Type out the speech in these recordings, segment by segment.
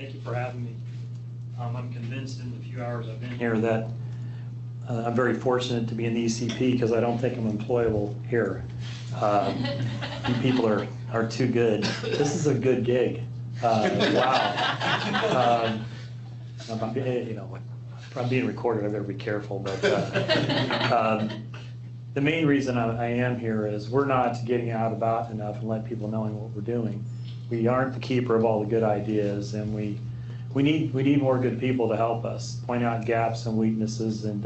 Thank you for having me. I'm convinced in the few hours I've been here that I'm very fortunate to be in the ECP because I don't think I'm employable here. You people are too good. This is a good gig. Wow. If I'm being recorded, I better be careful. But the main reason I am here is we're not getting out about enough and let people knowing what we're doing. We aren't the keeper of all the good ideas, and we need more good people to help us point out gaps and weaknesses, and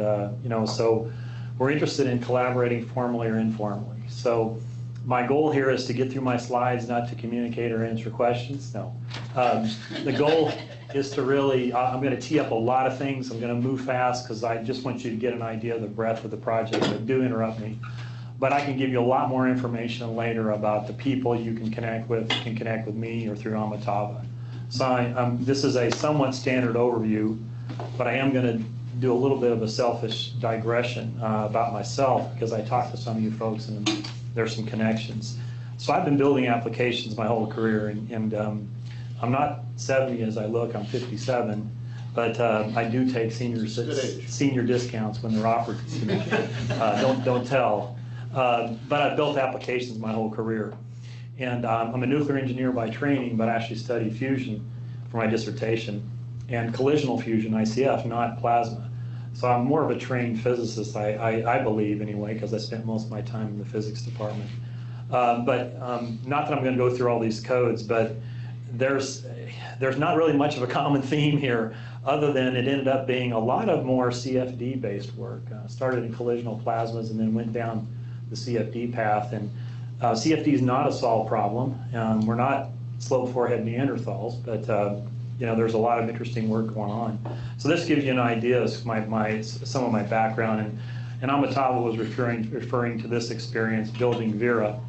so we're interested in collaborating formally or informally. So my goal here is to get through my slides, not to communicate or answer questions. No, the goal is to really, I'm going to tee up a lot of things. I'm going to move fast because I just want you to get an idea of the breadth of the project. But do interrupt me. But I can give you a lot more information later about the people you can connect with. You can connect with me or through Amitabha. So this is a somewhat standard overview, but I am going to do a little bit of a selfish digression about myself because I talked to some of you folks and there's some connections. So I've been building applications my whole career, and I'm not 70 as I look, I'm 57, but I do take senior discounts when they're offered to me. Don't tell. But I've built applications my whole career. And I'm a nuclear engineer by training, but I actually studied fusion for my dissertation, and collisional fusion, ICF, not plasma. So I'm more of a trained physicist, I believe anyway, because I spent most of my time in the physics department. Not that I'm going to go through all these codes, but there's not really much of a common theme here, other than it ended up being a lot of more CFD-based work. Started in collisional plasmas and then went down the CFD path. And CFD is not a solved problem. We're not slope forehead Neanderthals, but there's a lot of interesting work going on. So this gives you an idea of some of my background, and Amitabha was referring to this experience building Vera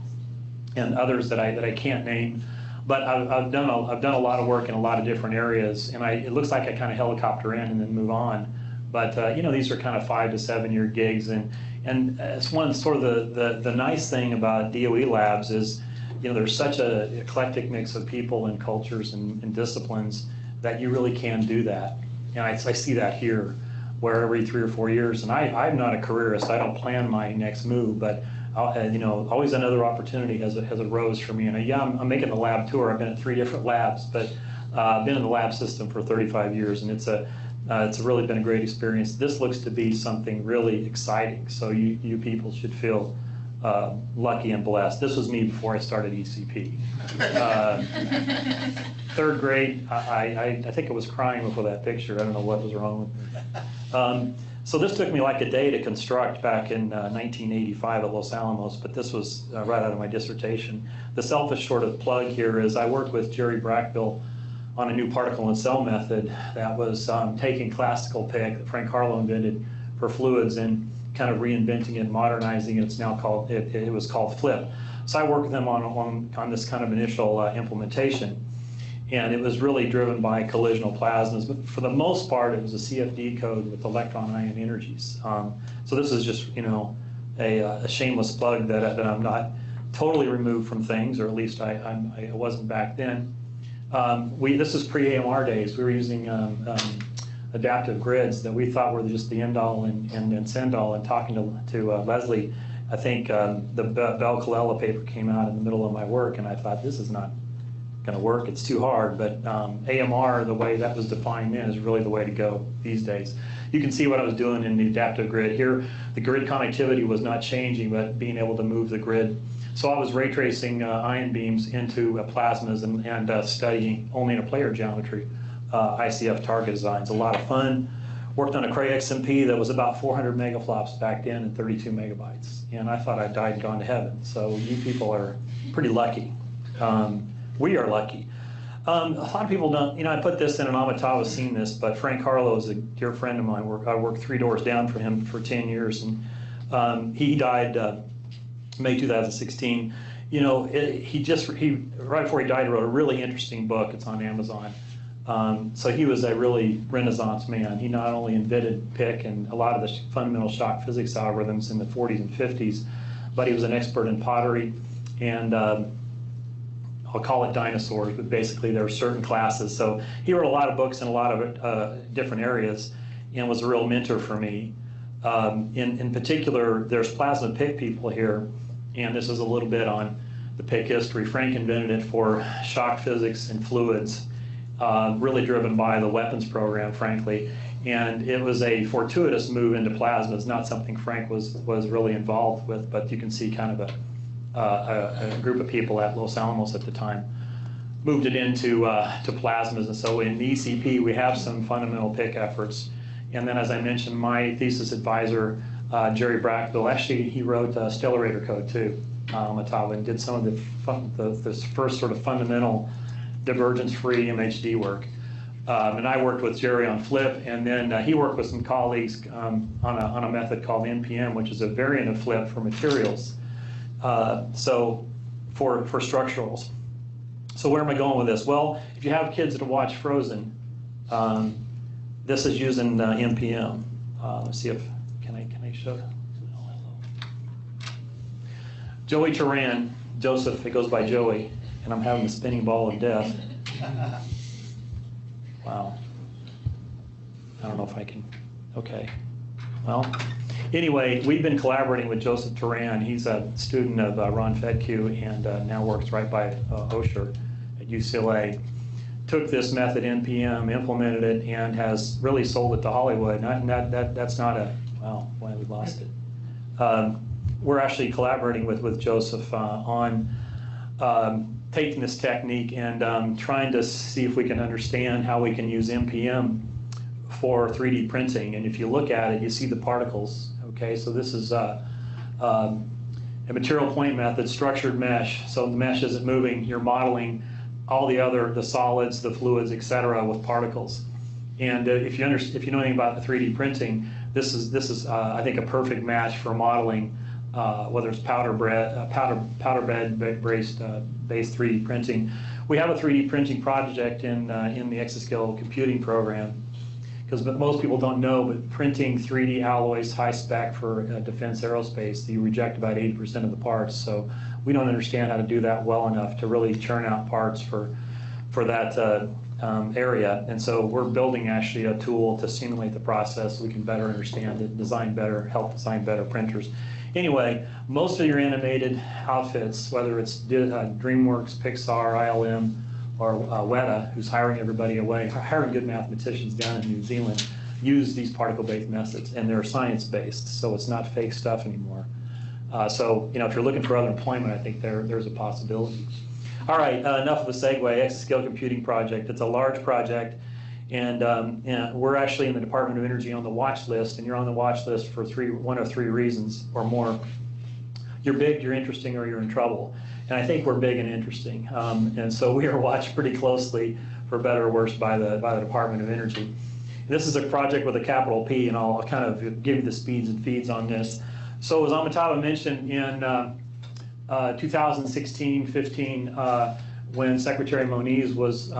and others that I can't name. But I've done a lot of work in a lot of different areas, and it looks like I kind of helicopter in and then move on. But these are kind of 5 to 7 year gigs, and it's one sort of the nice thing about DOE labs is there's such an eclectic mix of people and cultures and disciplines that you really can do that. And I see that here, where every 3 or 4 years, and I'm not a careerist, I don't plan my next move, but always another opportunity has arose for me. And yeah, I'm making the lab tour. I've been at 3 different labs, but I've been in the lab system for 35 years, and it's really been a great experience. This looks to be something really exciting, so you people should feel lucky and blessed. This was me before I started ECP. 3rd grade, I think I was crying before that picture. I don't know what was wrong with me. So this took me like a day to construct back in 1985 at Los Alamos, but this was right out of my dissertation. The selfish sort of plug here is I worked with Jerry Brackbill on a new particle and cell method that was taking classical PIC that Frank Harlow invented for fluids and kind of reinventing it, modernizing it. It's now called, it was called FLIP. So I worked with them on this kind of initial implementation. And it was really driven by collisional plasmas, but for the most part, it was a CFD code with electron-ion energies. So this is just, a shameless plug that I'm not totally removed from things, or at least I wasn't back then. This is pre-AMR days. We were using adaptive grids that we thought were just the end-all and send-all. And talking to Leslie, I think the Bell-Colella paper came out in the middle of my work, and I thought, this is not going to work, it's too hard. But AMR, the way that was defined then, is really the way to go these days. You can see what I was doing in the adaptive grid. Here, the grid connectivity was not changing, but being able to move the grid. So I was ray tracing ion beams into plasmas and studying only in a planar geometry ICF target designs. A lot of fun. Worked on a Cray XMP that was about 400 megaflops back then and 32 megabytes. And I thought I'd died and gone to heaven. So you people are pretty lucky. We are lucky. A lot of people don't, I put this in, and Amitabha's seen this, but Frank Harlow is a dear friend of mine. I worked 3 doors down from him for 10 years, and he died May 2016. He right before he died, wrote a really interesting book. It's on Amazon. So he was a really Renaissance man. He not only invented PIC and a lot of the fundamental shock physics algorithms in the 40s and 50s, but he was an expert in pottery and I'll call it dinosaurs, but basically there are certain classes. So he wrote a lot of books in a lot of different areas and was a real mentor for me. In particular, there's plasma PIC people here, and this is a little bit on the PIC history. Frank invented it for shock physics and fluids, really driven by the weapons program, frankly. And it was a fortuitous move into plasma. It's not something Frank was really involved with, but you can see kind of a group of people at Los Alamos at the time moved it into to plasmas. And so in the ECP, we have some fundamental PIC efforts. And then, as I mentioned, my thesis advisor, Jerry Brackville, actually, he wrote Accelerator code too, Matava, and did some of the first sort of fundamental divergence-free MHD work. And I worked with Jerry on FLIP, and then he worked with some colleagues on a method called NPM, which is a variant of FLIP for materials. So for structurals. So where am I going with this? Well, if you have kids that watch Frozen, this is using NPM. Let's see if can I show. Joey Turan, Joseph. It goes by Joey, and I'm having the spinning ball of death. Wow. I don't know if I can. Okay. Well, anyway, we've been collaborating with Joseph Turan. He's a student of Ron Fedke and now works right by Osher at UCLA. Took this method, NPM, implemented it, and has really sold it to Hollywood. That's not a, well, why we lost it. We're actually collaborating with Joseph on taking this technique and trying to see if we can understand how we can use NPM for 3D printing. And if you look at it, you see the particles. Okay, so this is a material point method, structured mesh. So the mesh isn't moving. You're modeling all the solids, the fluids, etc., with particles. And if you know anything about the 3D printing, this is I think a perfect match for modeling. Whether it's powder bed based 3D printing. We have a 3D printing project in the Exascale computing program, because most people don't know, but printing 3D alloys high spec for defense aerospace, you reject about 80% of the parts. So we don't understand how to do that well enough to really churn out parts for that area. And so we're building actually a tool to simulate the process so we can better understand it, help design better printers. Anyway, most of your animated outfits, whether it's DreamWorks, Pixar, ILM, or Weta, who's hiring everybody away, hiring good mathematicians down in New Zealand, use these particle-based methods, and they're science-based, so it's not fake stuff anymore. So, if you're looking for other employment, I think there's a possibility. All right, enough of a segue. Exascale Computing Project. It's a large project. And we're actually in the Department of Energy on the watch list, and you're on the watch list for one of three reasons or more. You're big, you're interesting, or you're in trouble. And I think we're big and interesting. And so we are watched pretty closely, for better or worse, by the Department of Energy. And this is a project with a capital P, and I'll kind of give you the speeds and feeds on this. So as Amitabh mentioned, in 2016-15, when Secretary Moniz was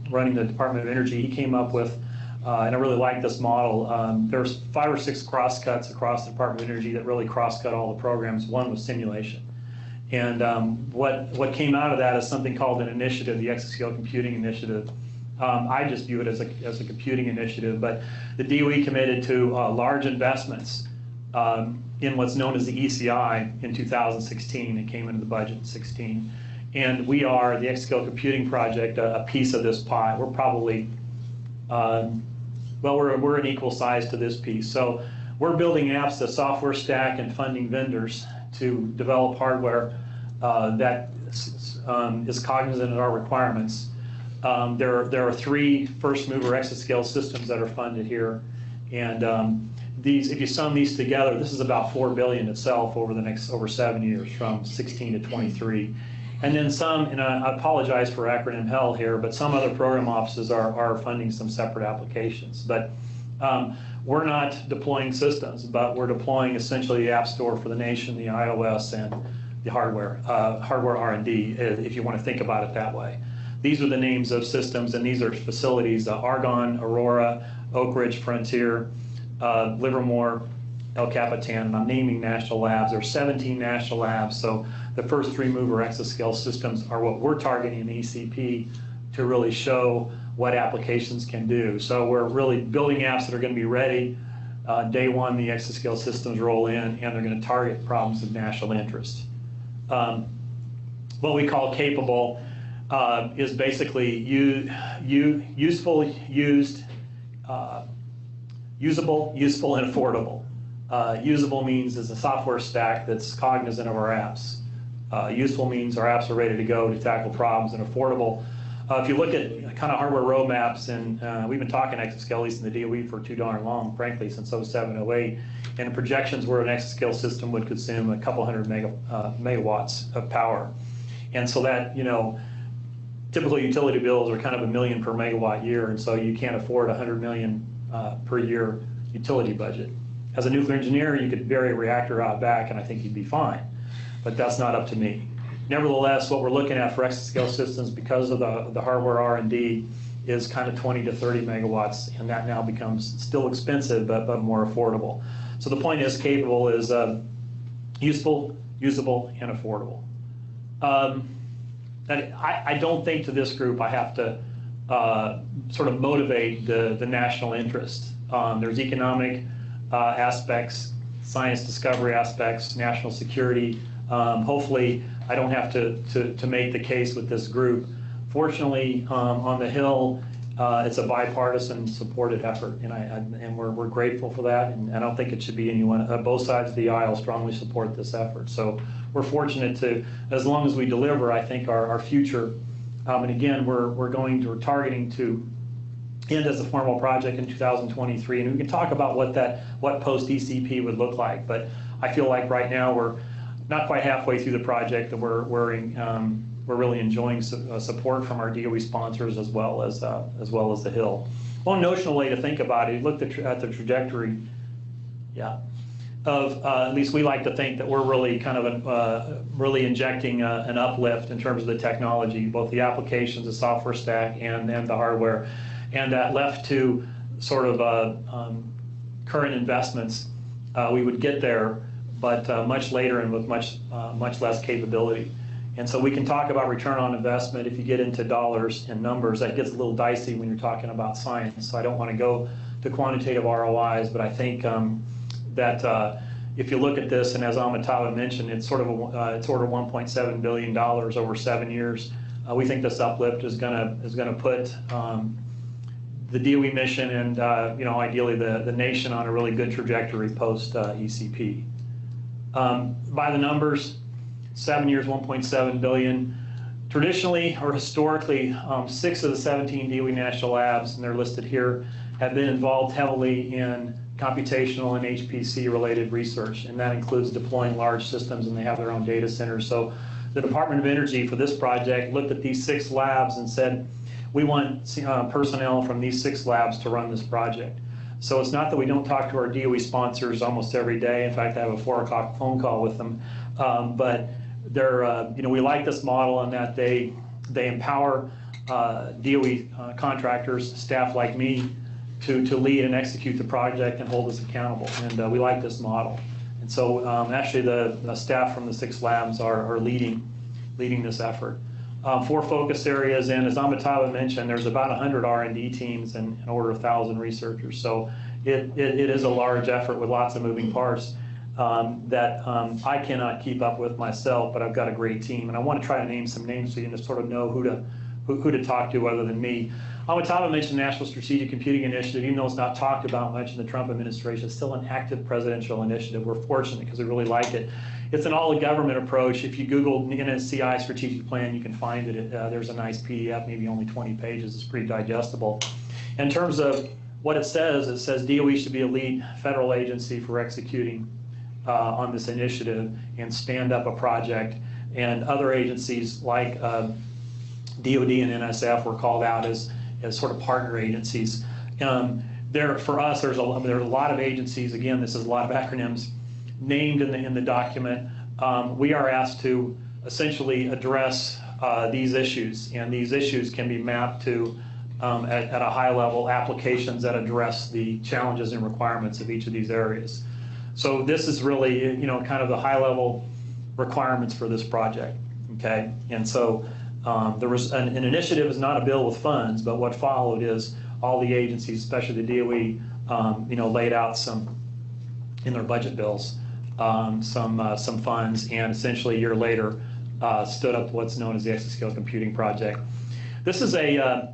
running the Department of Energy, he came up with, and I really like this model, there's 5 or 6 crosscuts across the Department of Energy that really crosscut all the programs. One was simulation. And what came out of that is something called an initiative, the Exascale Computing Initiative. I just view it as a computing initiative, but the DOE committed to large investments in what's known as the ECI in 2016. It came into the budget in 16. And we are, the Exascale Computing Project, a piece of this pie. We're probably, we're an equal size to this piece. So we're building apps, the software stack, and funding vendors to develop hardware that is cognizant of our requirements. There are 3 first mover Exascale systems that are funded here. And these, if you sum these together, this is about $4 billion itself over 7 years, from 16 to 23. And then some, and I apologize for acronym hell here, but some other program offices are funding some separate applications. But we're not deploying systems, but we're deploying essentially the App Store for the nation, the iOS, and the hardware R&D, if you want to think about it that way. These are the names of systems, and these are facilities: Argonne, Aurora, Oak Ridge, Frontier, Livermore, El Capitan, and I'm naming national labs. There are 17 national labs, so the first 3 mover exascale systems are what we're targeting in ECP to really show what applications can do. So we're really building apps that are going to be ready. Day one, the exascale systems roll in, and they're going to target problems of national interest. What we call capable is basically useful, usable, useful, and affordable. Usable means is a software stack that's cognizant of our apps. Useful means our apps are ready to go to tackle problems, and affordable. If you look at kind of hardware roadmaps, and we've been talking exascale, at least in the DOE, for too darn long, frankly, since 07, 08, and projections where an exascale system would consume a couple hundred megawatts of power. And so that, typical utility bills are kind of $1 million per megawatt year, and so you can't afford $100 million per year utility budget. As a nuclear engineer, you could bury a reactor out back, and I think you'd be fine, but that's not up to me. Nevertheless, what we're looking at for exascale systems, because of the hardware R&D, is kind of 20 to 30 megawatts, and that now becomes still expensive, but more affordable. So the point is, capable is useful, usable, and affordable. I don't think to this group I have to sort of motivate the national interest. There's economic aspects, science discovery aspects, national security. Hopefully, I don't have to make the case with this group. Fortunately, on the Hill, it's a bipartisan supported effort, and we're grateful for that. And I don't think it should be anyone. Both sides of the aisle strongly support this effort. So we're fortunate to, as long as we deliver, I think our future. And again, we're targeting to end as a formal project in 2023, and we can talk about what post ECP would look like. But I feel like right now we're not quite halfway through the project, and we're really enjoying support from our DOE sponsors as well as the Hill. One notional way to think about it, look at the trajectory, of at least we like to think that we're really kind of really injecting an uplift in terms of the technology, both the applications, the software stack, and the hardware, and that left to sort of current investments, we would get there, but much later and with much less capability. And so we can talk about return on investment. If you get into dollars and numbers, that gets a little dicey when you're talking about science. So I don't want to go to quantitative ROIs, but I think that if you look at this, and as Amitabh mentioned, it's sort of it's order $1.7 billion over 7 years. We think this uplift is going to put the DOE mission and ideally the nation on a really good trajectory post ECP. By the numbers, 7 years, $1.7 billion. Traditionally or historically, 6 of the 17 DOE national labs, and they're listed here, have been involved heavily in computational and HPC related research, and that includes deploying large systems, and they have their own data centers. So the Department of Energy for this project looked at these 6 labs and said, we want personnel from these 6 labs to run this project. So it's not that we don't talk to our DOE sponsors almost every day. In fact, I have a 4 o'clock phone call with them. But they're, we like this model in that they empower DOE contractors, staff like me, to lead and execute the project and hold us accountable. And we like this model. And so actually the staff from the 6 labs are leading this effort. 4 focus areas, and as Amitabh mentioned, there's about 100 R&D teams and over 1,000 researchers. So it is a large effort with lots of moving parts that I cannot keep up with myself, but I've got a great team. And I want to try to name some names so you can just sort of know who to talk to other than me. Amitabh mentioned the National Strategic Computing Initiative. Even though it's not talked about much in the Trump administration, it's still an active presidential initiative. We're fortunate because we really like it. It's an all-of-government approach. If you Google NSCI strategic plan, you can find it. There's a nice PDF, maybe only 20 pages. It's pretty digestible. In terms of what it says DOE should be a lead federal agency for executing on this initiative and stand up a project. And other agencies like DOD and NSF were called out as sort of partner agencies. For us, there's a lot of agencies. Again, this is a lot of acronyms named in the document. We are asked to essentially address these issues, and these issues can be mapped to at a high level applications that address the challenges and requirements of each of these areas. So this is really, kind of the high-level requirements for this project, okay? And so there was an initiative is not a bill with funds, but what followed is all the agencies, especially the DOE, laid out some, in their budget bills, some funds, and essentially a year later stood up what's known as the Exascale Computing Project. This is a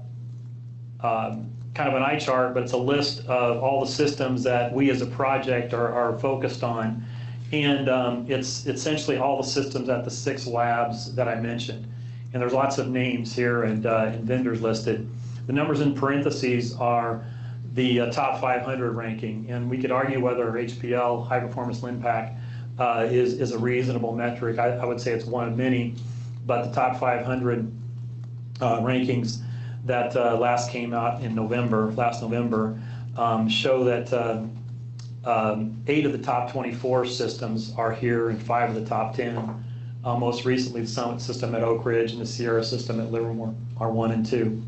kind of an eye chart, but it's a list of all the systems that we as a project are focused on. And it's essentially all the systems at the 6 labs that I mentioned. And there's lots of names here and vendors listed. The numbers in parentheses are the top 500 ranking. And we could argue whether HPL, High Performance LinPack, is a reasonable metric. I would say it's one of many, but the top 500 rankings that last came out in last November, show that 8 of the top 24 systems are here and 5 of the top 10. Most recently, the Summit system at Oak Ridge and the Sierra system at Livermore are 1 and 2.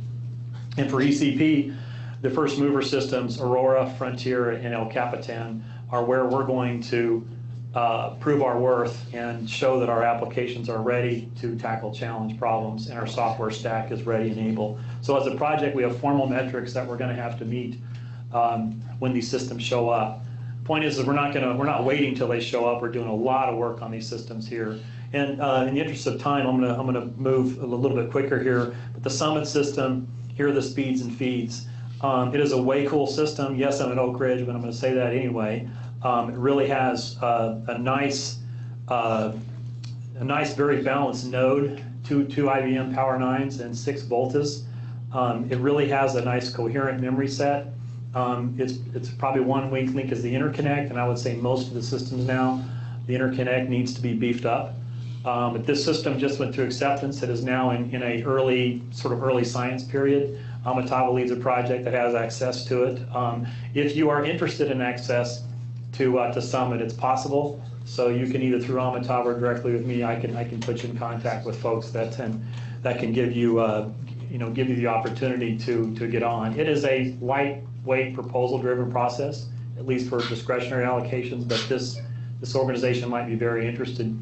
And for ECP, the first mover systems, Aurora, Frontier, and El Capitan, are where we're going to prove our worth and show that our applications are ready to tackle challenge problems and our software stack is ready and able. So as a project, we have formal metrics that we're going to have to meet when these systems show up. Point is we're not waiting till they show up. We're doing a lot of work on these systems here. And in the interest of time, I'm gonna move a little bit quicker here. But the Summit system, here are the speeds and feeds. It is a way cool system. Yes, I'm at Oak Ridge, but I'm going to say that anyway. It really has a nice, very balanced node, two IBM Power 9s and 6 Voltas. It really has a nice coherent memory set. It's probably one weak link is the interconnect, and I would say most of the systems now, the interconnect needs to be beefed up. But this system just went through acceptance. It is now in a early science period. Amitabha leads a project that has access to it. If you are interested in access to Summit, it's possible. So you can either through Amitabha or directly with me. I can put you in contact with folks that can give you give you the opportunity to get on. It is a lightweight proposal-driven process, at least for discretionary allocations. But this organization might be very interested.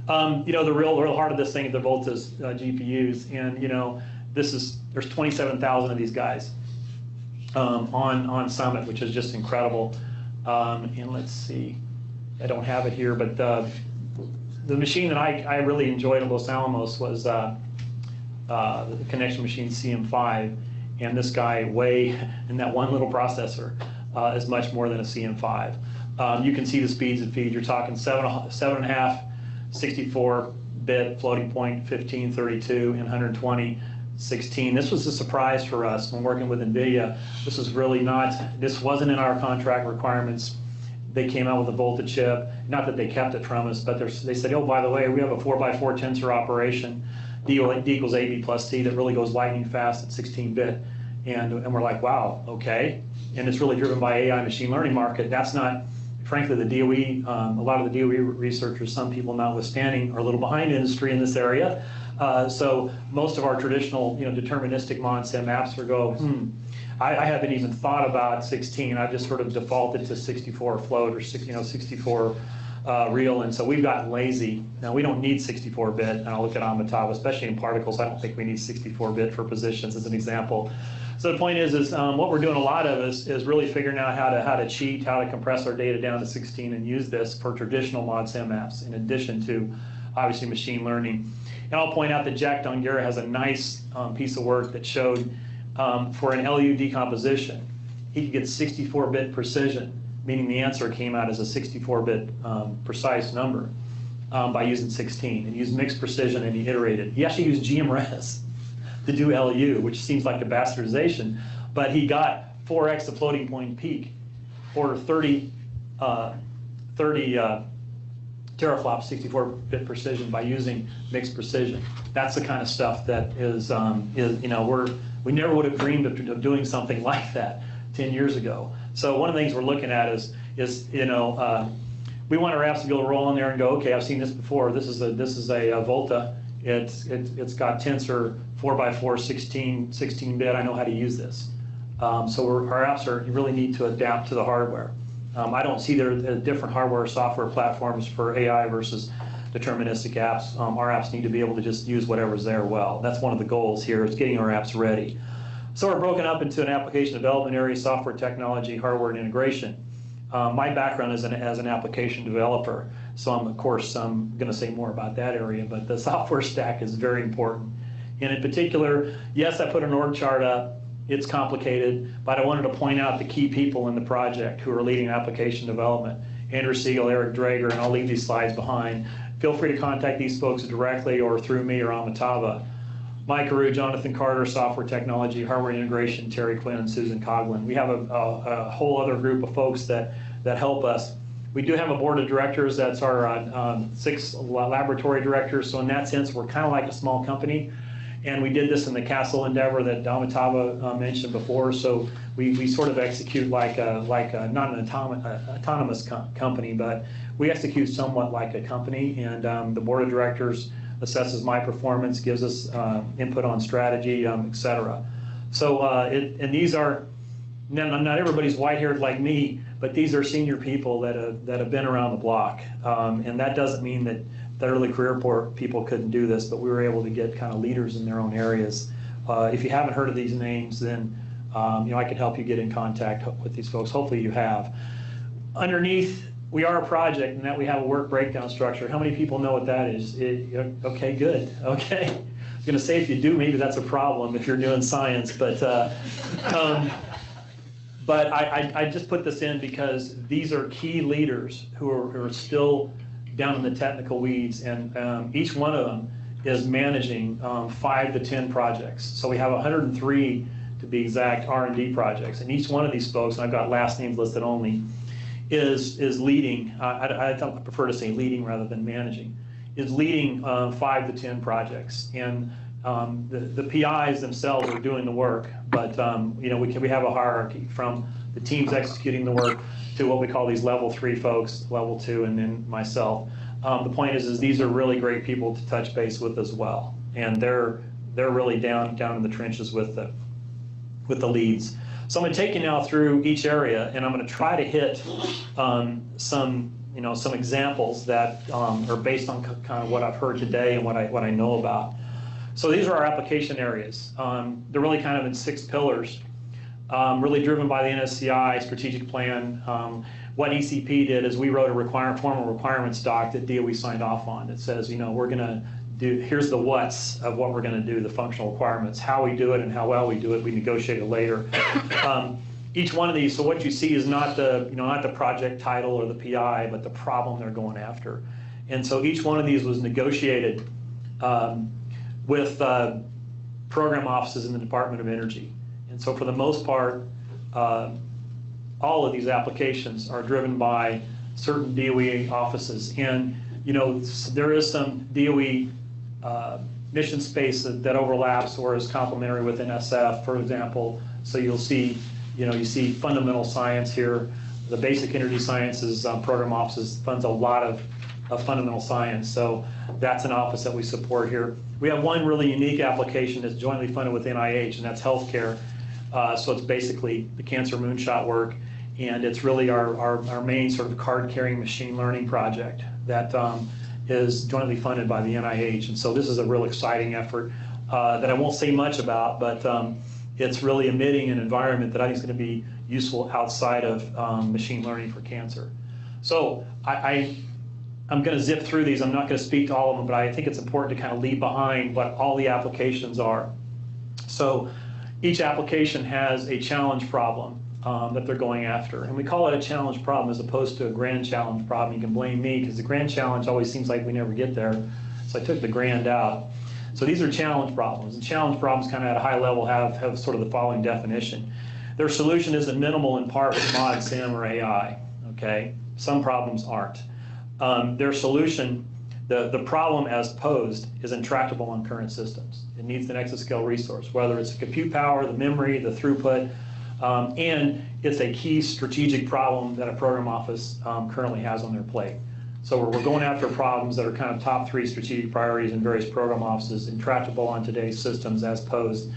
The real heart of this thing is the Voltas GPUs, and there's 27,000 of these guys on Summit, which is just incredible. And let's see, I don't have it here, but the machine that I really enjoyed in Los Alamos was the connection machine CM5, and this guy way in that one little processor is much more than a CM5. You can see the speeds and feeds. You're talking 7.5. 64-bit floating point, 15, 32, and 120, 16. This was a surprise for us when working with NVIDIA. This wasn't in our contract requirements. They came out with a Volta chip. Not that they kept it from us, but they said, oh, by the way, we have a 4x4 tensor operation, D equals AB plus C, that really goes lightning fast at 16-bit. And we're like, wow, okay. And it's really driven by AI machine learning market. That's not, frankly, the DOE, a lot of the DOE researchers, some people notwithstanding, are a little behind industry in this area. So most of our traditional, deterministic MonSim apps I haven't even thought about 16. I've just sort of defaulted to 64 float or 64 real, and so we've gotten lazy. Now we don't need 64-bit, and I'll look at Amitabha, especially in particles. I don't think we need 64-bit for positions, as an example. So the point is what we're doing a lot of is really figuring out how to cheat, how to compress our data down to 16, and use this for traditional ModSim apps, in addition to obviously machine learning. And I'll point out that Jack Donguera has a nice piece of work that showed for an LU decomposition, he could get 64-bit precision, meaning the answer came out as a 64-bit precise number by using 16, and used mixed precision, and he iterated. He actually used GMRes to do LU, which seems like a bastardization, but he got 4x the floating point peak, or 30 teraflops 64-bit precision by using mixed precision. That's the kind of stuff that we never would have dreamed of doing something like that 10 years ago. So one of the things we're looking at is we want our apps to be able to roll in there and go, okay, I've seen this before. This is a Volta. It's got tensor 4x4 16-bit. I know how to use this. So our apps really need to adapt to the hardware. I don't see there different hardware or software platforms for AI versus deterministic apps. Our apps need to be able to just use whatever's there well. That's one of the goals here, is getting our apps ready. So we're broken up into an application development area, software technology, hardware, and integration. My background is as an application developer, so of course I'm going to say more about that area, but the software stack is very important. And in particular, yes, I put an org chart up. It's complicated, but I wanted to point out the key people in the project who are leading application development. Andrew Siegel, Eric Drager, and I'll leave these slides behind. Feel free to contact these folks directly or through me or Amitabha. Mike Aru, Jonathan Carter, software technology, hardware integration, Terry Quinn, and Susan Coughlin. We have a whole other group of folks that help us. We do have a board of directors. That's our 6 laboratory directors. So in that sense, we're kind of like a small company. And we did this in the Castle endeavor that Amitabha mentioned before. So we sort of execute like not an autonomous company, but we execute somewhat like a company. And the board of directors assesses my performance, gives us input on strategy, et cetera. So and these are, not everybody's white-haired like me, but these are senior people that have been around the block. And that doesn't mean that early career people couldn't do this, but we were able to get kind of leaders in their own areas. If you haven't heard of these names, then I can help you get in contact with these folks. Hopefully you have. Underneath, we are a project, and that we have a work breakdown structure. How many people know what that is? Okay, good. Okay. I was going to say, if you do, maybe that's a problem if you're doing science, but I just put this in because these are key leaders who are still down in the technical weeds, and each one of them is managing 5 to 10 projects. So we have 103, to be exact, R&D projects, and each one of these folks, and I've got last names listed only, is leading, I prefer to say leading rather than managing, is leading 5 to 10 projects. And the PIs themselves are doing the work, but we have a hierarchy from the teams executing the work to what we call these level 3 folks, level 2, and then myself. The point is these are really great people to touch base with as well, and they're really down in the trenches with the leads. So I'm going to take you now through each area, and I'm going to try to hit some examples that are based on kind of what I've heard today and what I know about. So these are our application areas. They're really kind of in 6 pillars, really driven by the NSCI strategic plan. What ECP did is we wrote a formal requirements doc that DOE signed off on that says, we're going to do, here's the what's of what we're going to do, the functional requirements, how we do it and how well we do it. We negotiate it later. Each one of these, so what you see is not the project title or the PI, but the problem they're going after. And so each one of these was negotiated with program offices in the Department of Energy. And so for the most part, all of these applications are driven by certain DOE offices. And there is some DOE mission space that overlaps or is complementary with NSF, for example. So you'll see, you see fundamental science here. The Basic Energy Sciences Program Offices funds a lot of fundamental science. So that's an office that we support here. We have one really unique application that's jointly funded with NIH, and that's healthcare. So it's basically the cancer moonshot work, and it's really our main sort of card-carrying machine learning project that is jointly funded by the NIH. And so this is a real exciting effort that I won't say much about, but it's really emitting an environment that I think is going to be useful outside of machine learning for cancer. So I'm going to zip through these. I'm not going to speak to all of them, but I think it's important to kind of leave behind what all the applications are. So each application has a challenge problem that they're going after. And we call it a challenge problem as opposed to a grand challenge problem. You can blame me because the grand challenge always seems like we never get there. So I took the grand out. So these are challenge problems. And challenge problems kind of at a high level have sort of the following definition. Their solution isn't minimal in part with mod, SIM, or AI. Okay? Some problems aren't. Their solution, the problem as posed, is intractable on current systems. It needs an exascale resource, whether it's the compute power, the memory, the throughput, and it's a key strategic problem that a program office currently has on their plate. So we're going after problems that are kind of top 3 strategic priorities in various program offices, intractable on today's systems as posed,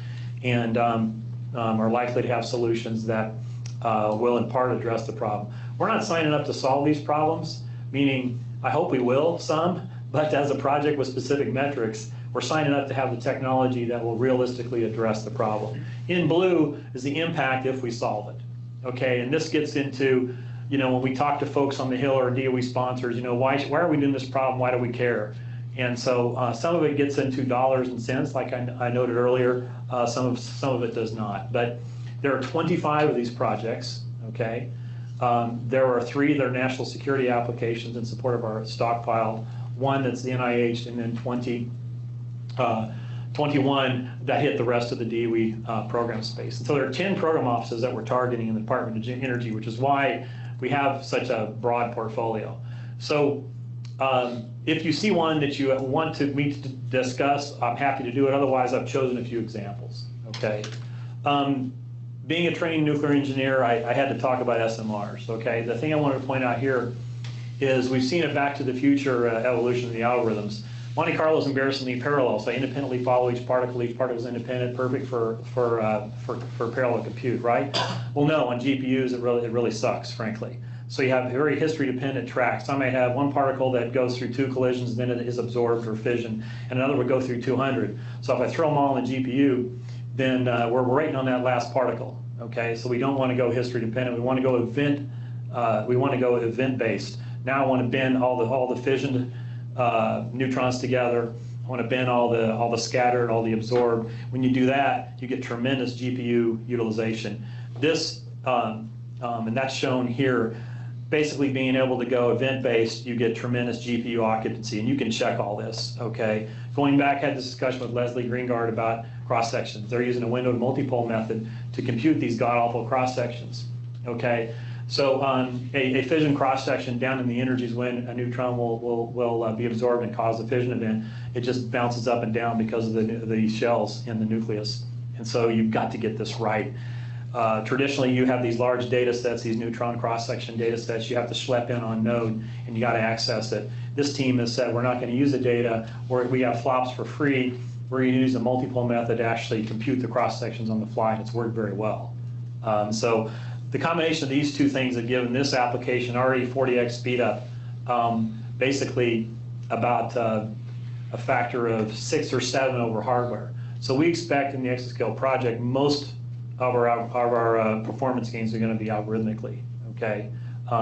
and are likely to have solutions that will in part address the problem. We're not signing up to solve these problems, meaning I hope we will some, but as a project with specific metrics, we're signing up to have the technology that will realistically address the problem. In blue is the impact if we solve it, okay? And this gets into, you know, when we talk to folks on the Hill or DOE sponsors, you know, why are we doing this problem? Why do we care? And so some of it gets into dollars and cents, like I noted earlier. Some of it does not. But there are 25 of these projects, okay? There are 3 that are national security applications in support of our stockpile, 1 that's the NIH, and then 21 that hit the rest of the DOE program space. And so there are 10 program offices that we're targeting in the Department of Energy, which is why we have such a broad portfolio. So if you see one that you want me to discuss, I'm happy to do it. Otherwise, I've chosen a few examples, okay? Being a trained nuclear engineer, I had to talk about SMRs, okay? The thing I wanted to point out here is we've seen a Back to the Future evolution of the algorithms. Monte Carlo is embarrassingly parallel, so I independently follow each particle is independent, perfect for parallel compute, right? Well, no, on GPUs it really sucks, frankly. So you have very history-dependent tracks. I may have one particle that goes through 2 collisions, then it is absorbed or fission, and another would go through 200. So if I throw them all in the GPU, then we're waiting on that last particle. Okay, so we don't want to go history-dependent. We want to go event-based. Now I want to bend all the fissioned neutrons together. I want to bend all the scattered, all the absorbed. When you do that, you get tremendous GPU utilization. This and that's shown here. Basically, being able to go event-based, you get tremendous GPU occupancy, and you can check all this. Okay. Going back, had this discussion with Leslie Greengard about cross sections. They're using a windowed multipole method to compute these god-awful cross sections. Okay. So a fission cross-section down in the energies when a neutron will be absorbed and cause a fission event, it just bounces up and down because of the shells in the nucleus. And so you've got to get this right. Traditionally, you have these large data sets, these neutron cross-section data sets. You have to schlep in on node, and you got to access it. This team has said we're not going to use the data, or we have flops for free. We're going to use a multipole method to actually compute the cross-sections on the fly, and it's worked very well. So the combination of these 2 things have given this application already 40x speed up, basically about a factor of 6 or 7 over hardware. So we expect in the Exascale project most of our performance gains are going to be algorithmically, okay?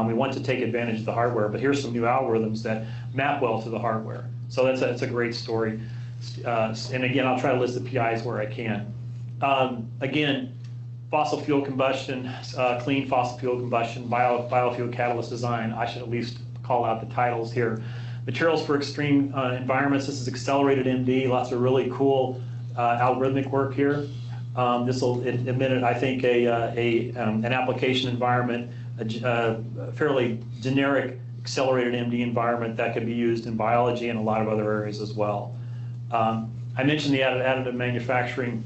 We want to take advantage of the hardware, but here's some new algorithms that map well to the hardware. So that's a great story. And again, I'll try to list the PIs where I can. Again, fossil fuel combustion, clean fossil fuel combustion, biofuel catalyst design. I should at least call out the titles here. Materials for extreme environments. This is accelerated MD. Lots of really cool algorithmic work here. This will admit, I think, an application environment, a fairly generic accelerated MD environment that could be used in biology and a lot of other areas as well. I mentioned the additive manufacturing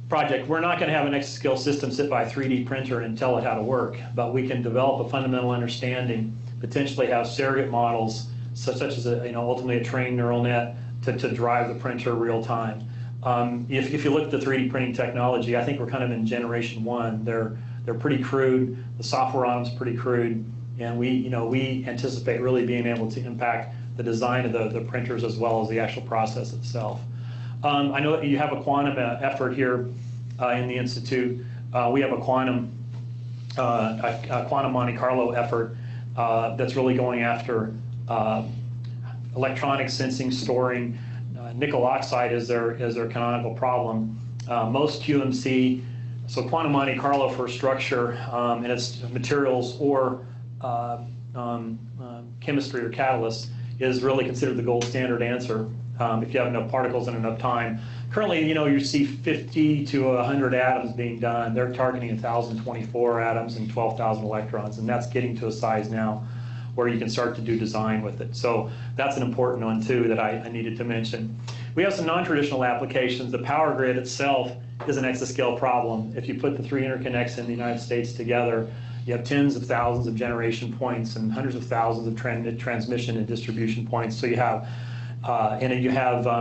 project. We're not going to have an Exascale system sit by a 3D printer and tell it how to work, but we can develop a fundamental understanding, potentially have surrogate models, such as ultimately a trained neural net to drive the printer real time. If you look at the 3D printing technology, I think we're kind of in generation 1. They're pretty crude. The software on them is pretty crude, and we anticipate really being able to impact the design of the printers as well as the actual process itself. I know that you have a quantum effort here in the Institute. We have a quantum Monte Carlo effort that's really going after electronic sensing, storing. Nickel oxide is their canonical problem. Most QMC, so quantum Monte Carlo for structure and its materials or chemistry or catalysts is really considered the gold standard answer if you have enough particles and enough time. Currently, you see 50 to 100 atoms being done. They're targeting 1,024 atoms and 12,000 electrons, and that's getting to a size now where you can start to do design with it. So that's an important one too that I needed to mention. We have some non-traditional applications. The power grid itself is an exascale problem. If you put the 3 interconnects in the United States together, you have tens of thousands of generation points and hundreds of thousands of transmission and distribution points. So you have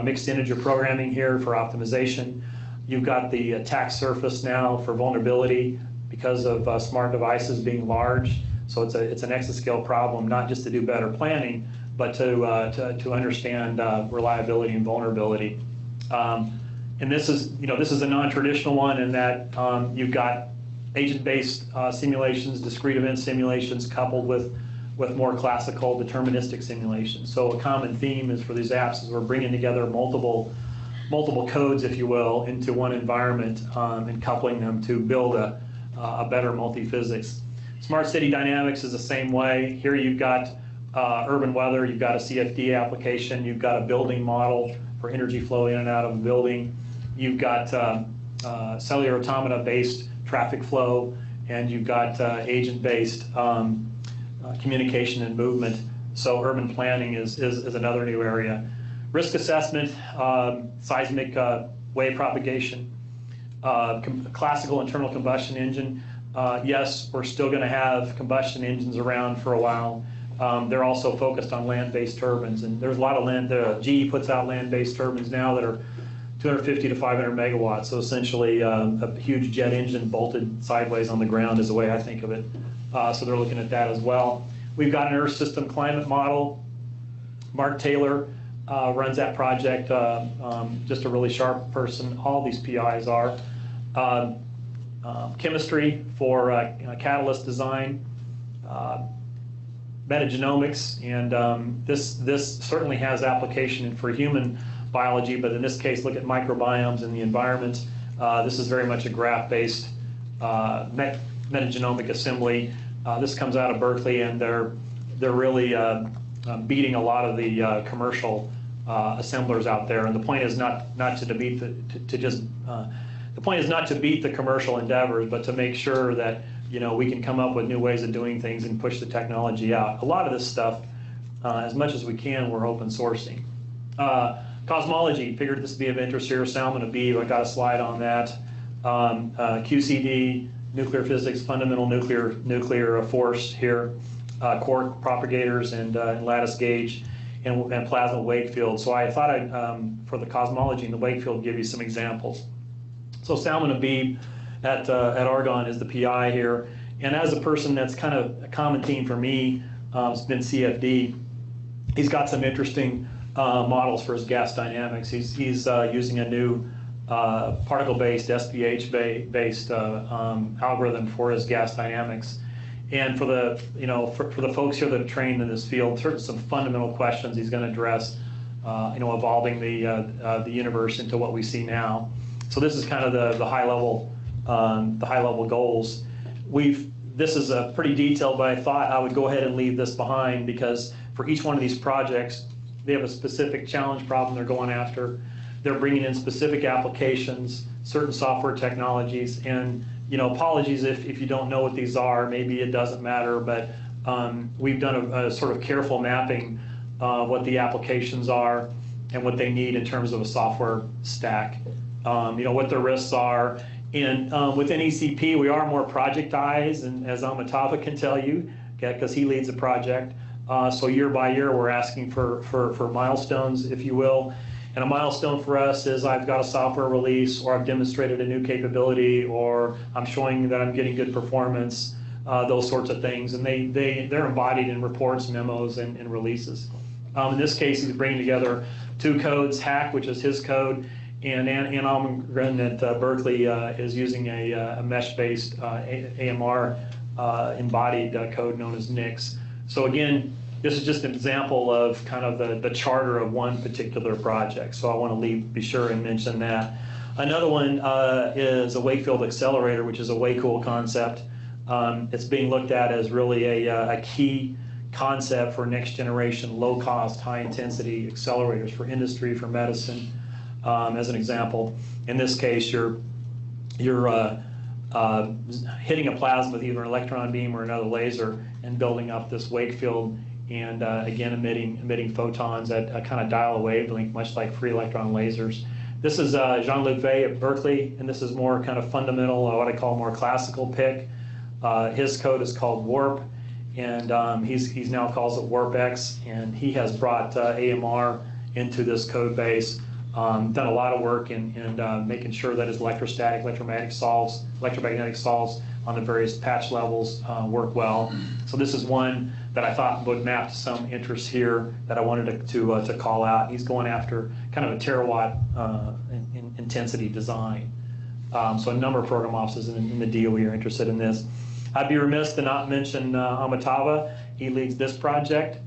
mixed integer programming here for optimization. You've got the attack surface now for vulnerability because of smart devices being large. So it's an exascale problem, not just to do better planning, but to understand reliability and vulnerability. And this is a non-traditional one in that you've got agent-based simulations, discrete event simulations, coupled with more classical deterministic simulations. So a common theme is for these apps is we're bringing together multiple codes, if you will, into one environment and coupling them to build a better multi-physics. Smart city dynamics is the same way. Here you've got urban weather, you've got a CFD application, you've got a building model for energy flow in and out of a building, you've got cellular automata-based traffic flow, and you've got agent-based communication and movement. So urban planning is another new area. Risk assessment, seismic wave propagation, classical internal combustion engine. Yes, we're still going to have combustion engines around for a while. They're also focused on land-based turbines, and there's a lot of land. GE puts out land-based turbines now that are 250 to 500 megawatts, so essentially a huge jet engine bolted sideways on the ground is the way I think of it. So they're looking at that as well. We've got an Earth system climate model. Mark Taylor runs that project, just a really sharp person. All these PIs are. Chemistry for catalyst design, metagenomics, and this certainly has application for human biology, but in this case, look at microbiomes in the environment. This is very much a graph-based metagenomic assembly. This comes out of Berkeley, and they're really beating a lot of the commercial assemblers out there. And the point is not to beat the point is not to beat the commercial endeavors, but to make sure that we can come up with new ways of doing things and push the technology out. A lot of this stuff, as much as we can, we're open sourcing. Cosmology, figured this would be of interest here. Salmon Abib, I got a slide on that. QCD, nuclear physics, fundamental nuclear force here. Quark propagators and lattice gauge, and plasma Wakefield. So I thought I'd, for the cosmology and the Wakefield, give you some examples. So Salman Abib at Argonne is the PI here, and as a person, that's kind of a common theme for me. It's been CFD. He's got some interesting models for his gas dynamics. He's using a new particle-based, SPH-based algorithm for his gas dynamics. And for the for the folks here that are trained in this field, certainly some fundamental questions he's going to address. Evolving the universe into what we see now. So this is kind of the high level goals. This is pretty detailed, but I thought I would go ahead and leave this behind because for each one of these projects, they have a specific challenge problem they're going after. They're bringing in specific applications, certain software technologies, and apologies if you don't know what these are. Maybe it doesn't matter, but we've done a sort of careful mapping what the applications are and what they need in terms of a software stack. What the risks are. And within ECP, we are more projectized, and as Amitabha can tell you, because he leads the project. So year by year, we're asking for milestones, if you will. And a milestone for us is I've got a software release, or I've demonstrated a new capability, or I'm showing that I'm getting good performance, those sorts of things. And they're embodied in reports, memos, and releases. In this case, he's bringing together two codes, Hack, which is his code, and Ann Almgren at Berkeley is using a mesh-based AMR embodied code known as NIX. So again, this is just an example of kind of the charter of one particular project. So I want to be sure and mention that. Another one is a Wakefield Accelerator, which is a way cool concept. It's being looked at as really a key concept for next generation, low cost, high intensity accelerators for industry, for medicine, as an example. In this case, you're hitting a plasma with either an electron beam or another laser and building up this Wakefield, and again emitting photons at a kind of dial a wavelength, much like free electron lasers. This is Jean-Luc Vey at Berkeley, and this is more kind of fundamental, what I call more classical PIC. His code is called Warp, and he's now calls it WarpX, and he has brought AMR into this code base. done a lot of work in making sure that his electrostatic, electromagnetic solves on the various patch levels work well. So this is one that I thought would map to some interest here that I wanted to call out. He's going after kind of a terawatt intensity design. So a number of program offices in the DOE are interested in this. I'd be remiss to not mention Amitabha. He leads this project.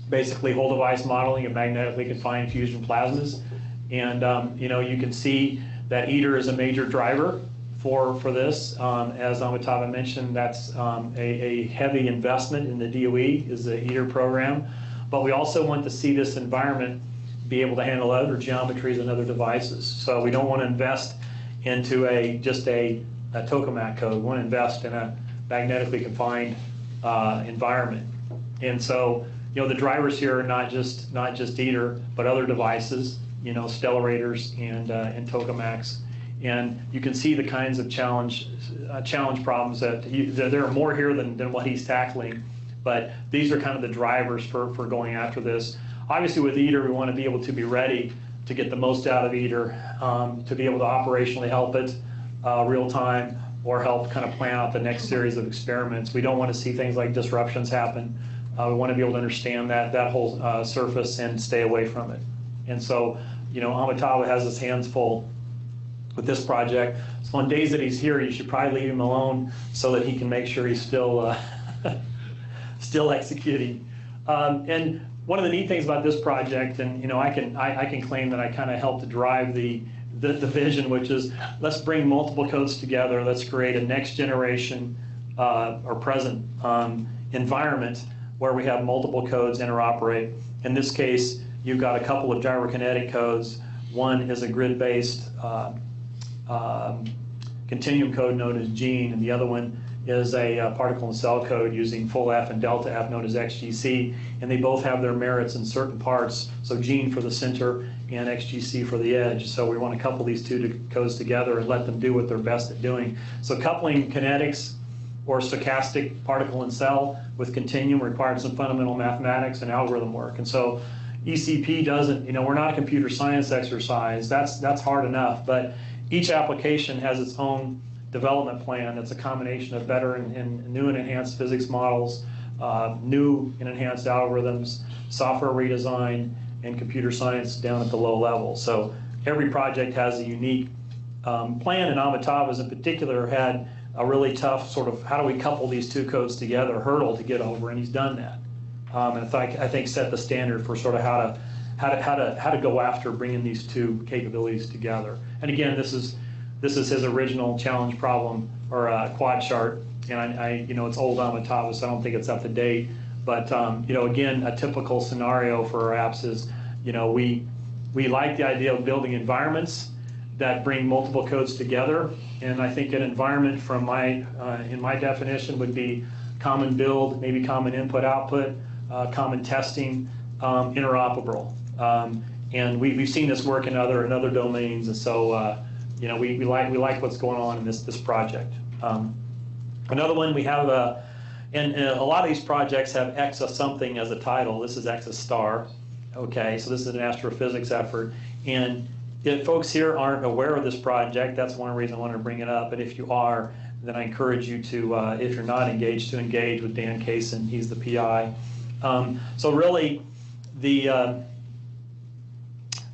Basically whole device modeling of magnetically confined fusion plasmas. And you know, you can see that ITER is a major driver for this. As Amitabha mentioned, that's a heavy investment in the DOE is the ITER program. But we also want to see this environment be able to handle other geometries and other devices. So we don't want to invest into just a tokamak code. We want to invest in a magnetically confined environment. And so, you know, the drivers here are not just ITER, but other devices, you know, stellarators and tokamaks. And you can see the kinds of challenge problems that there are more here than what he's tackling. But these are kind of the drivers for going after this. Obviously, with ITER, we want to be able to be ready to get the most out of ITER, to be able to operationally help it real time, or help kind of plan out the next series of experiments. We don't want to see things like disruptions happen. We want to be able to understand that whole surface and stay away from it. And so, you know, Amitabha has his hands full with this project. So on days that he's here, you should probably leave him alone so that he can make sure he's still still executing. And one of the neat things about this project, and you know, I can claim that I kind of helped to drive the vision, which is let's bring multiple codes together. Let's create a next generation or present environment where we have multiple codes interoperate. In this case, you've got a couple of gyrokinetic codes. One is a grid-based continuum code known as GENE, and the other one is a particle and cell code using full F and delta F known as XGC, and they both have their merits in certain parts. So GENE for the center and XGC for the edge. So we want to couple these two codes together and let them do what they're best at doing. So coupling kinetics or stochastic particle and cell with continuum requires some fundamental mathematics and algorithm work. And so ECP doesn't, you know, we're not a computer science exercise. That's hard enough, but each application has its own development plan that's a combination of better and new and enhanced physics models, new and enhanced algorithms, software redesign, and computer science down at the low level. So every project has a unique plan, and Amitabha's in particular had a really tough sort of how do we couple these two codes together hurdle to get over, and he's done that. And I think set the standard for sort of how to go after bringing these two capabilities together. And again, this is his original challenge problem or quad chart, and you know, it's old Amitabha, so I don't think it's up to date. But you know, again, a typical scenario for our apps is, you know, we like the idea of building environments that bring multiple codes together, and I think an environment from in my definition would be common build, maybe common input output, common testing, interoperable. And we've seen this work in other domains, and so you know, we like what's going on in this project. Another one we have, and a lot of these projects have Exa something as a title. This is Exa star. Okay, so this is an astrophysics effort, and if folks here aren't aware of this project, that's one reason I wanted to bring it up. But if you are, then I encourage you to, if you're not engaged, to engage with Dan Kaysen. He's the PI. So really, the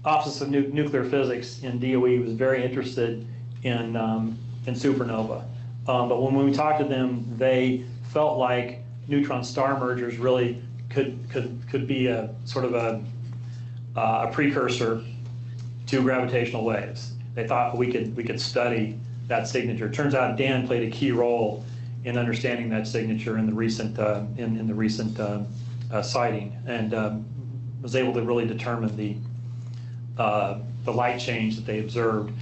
Office of Nuclear Physics in DOE was very interested in supernova. But when we talked to them, they felt like neutron-star mergers really could be a sort of a precursor to gravitational waves. They thought we could study that signature. Turns out Dan played a key role in understanding that signature in the recent sighting, and was able to really determine the light change that they observed.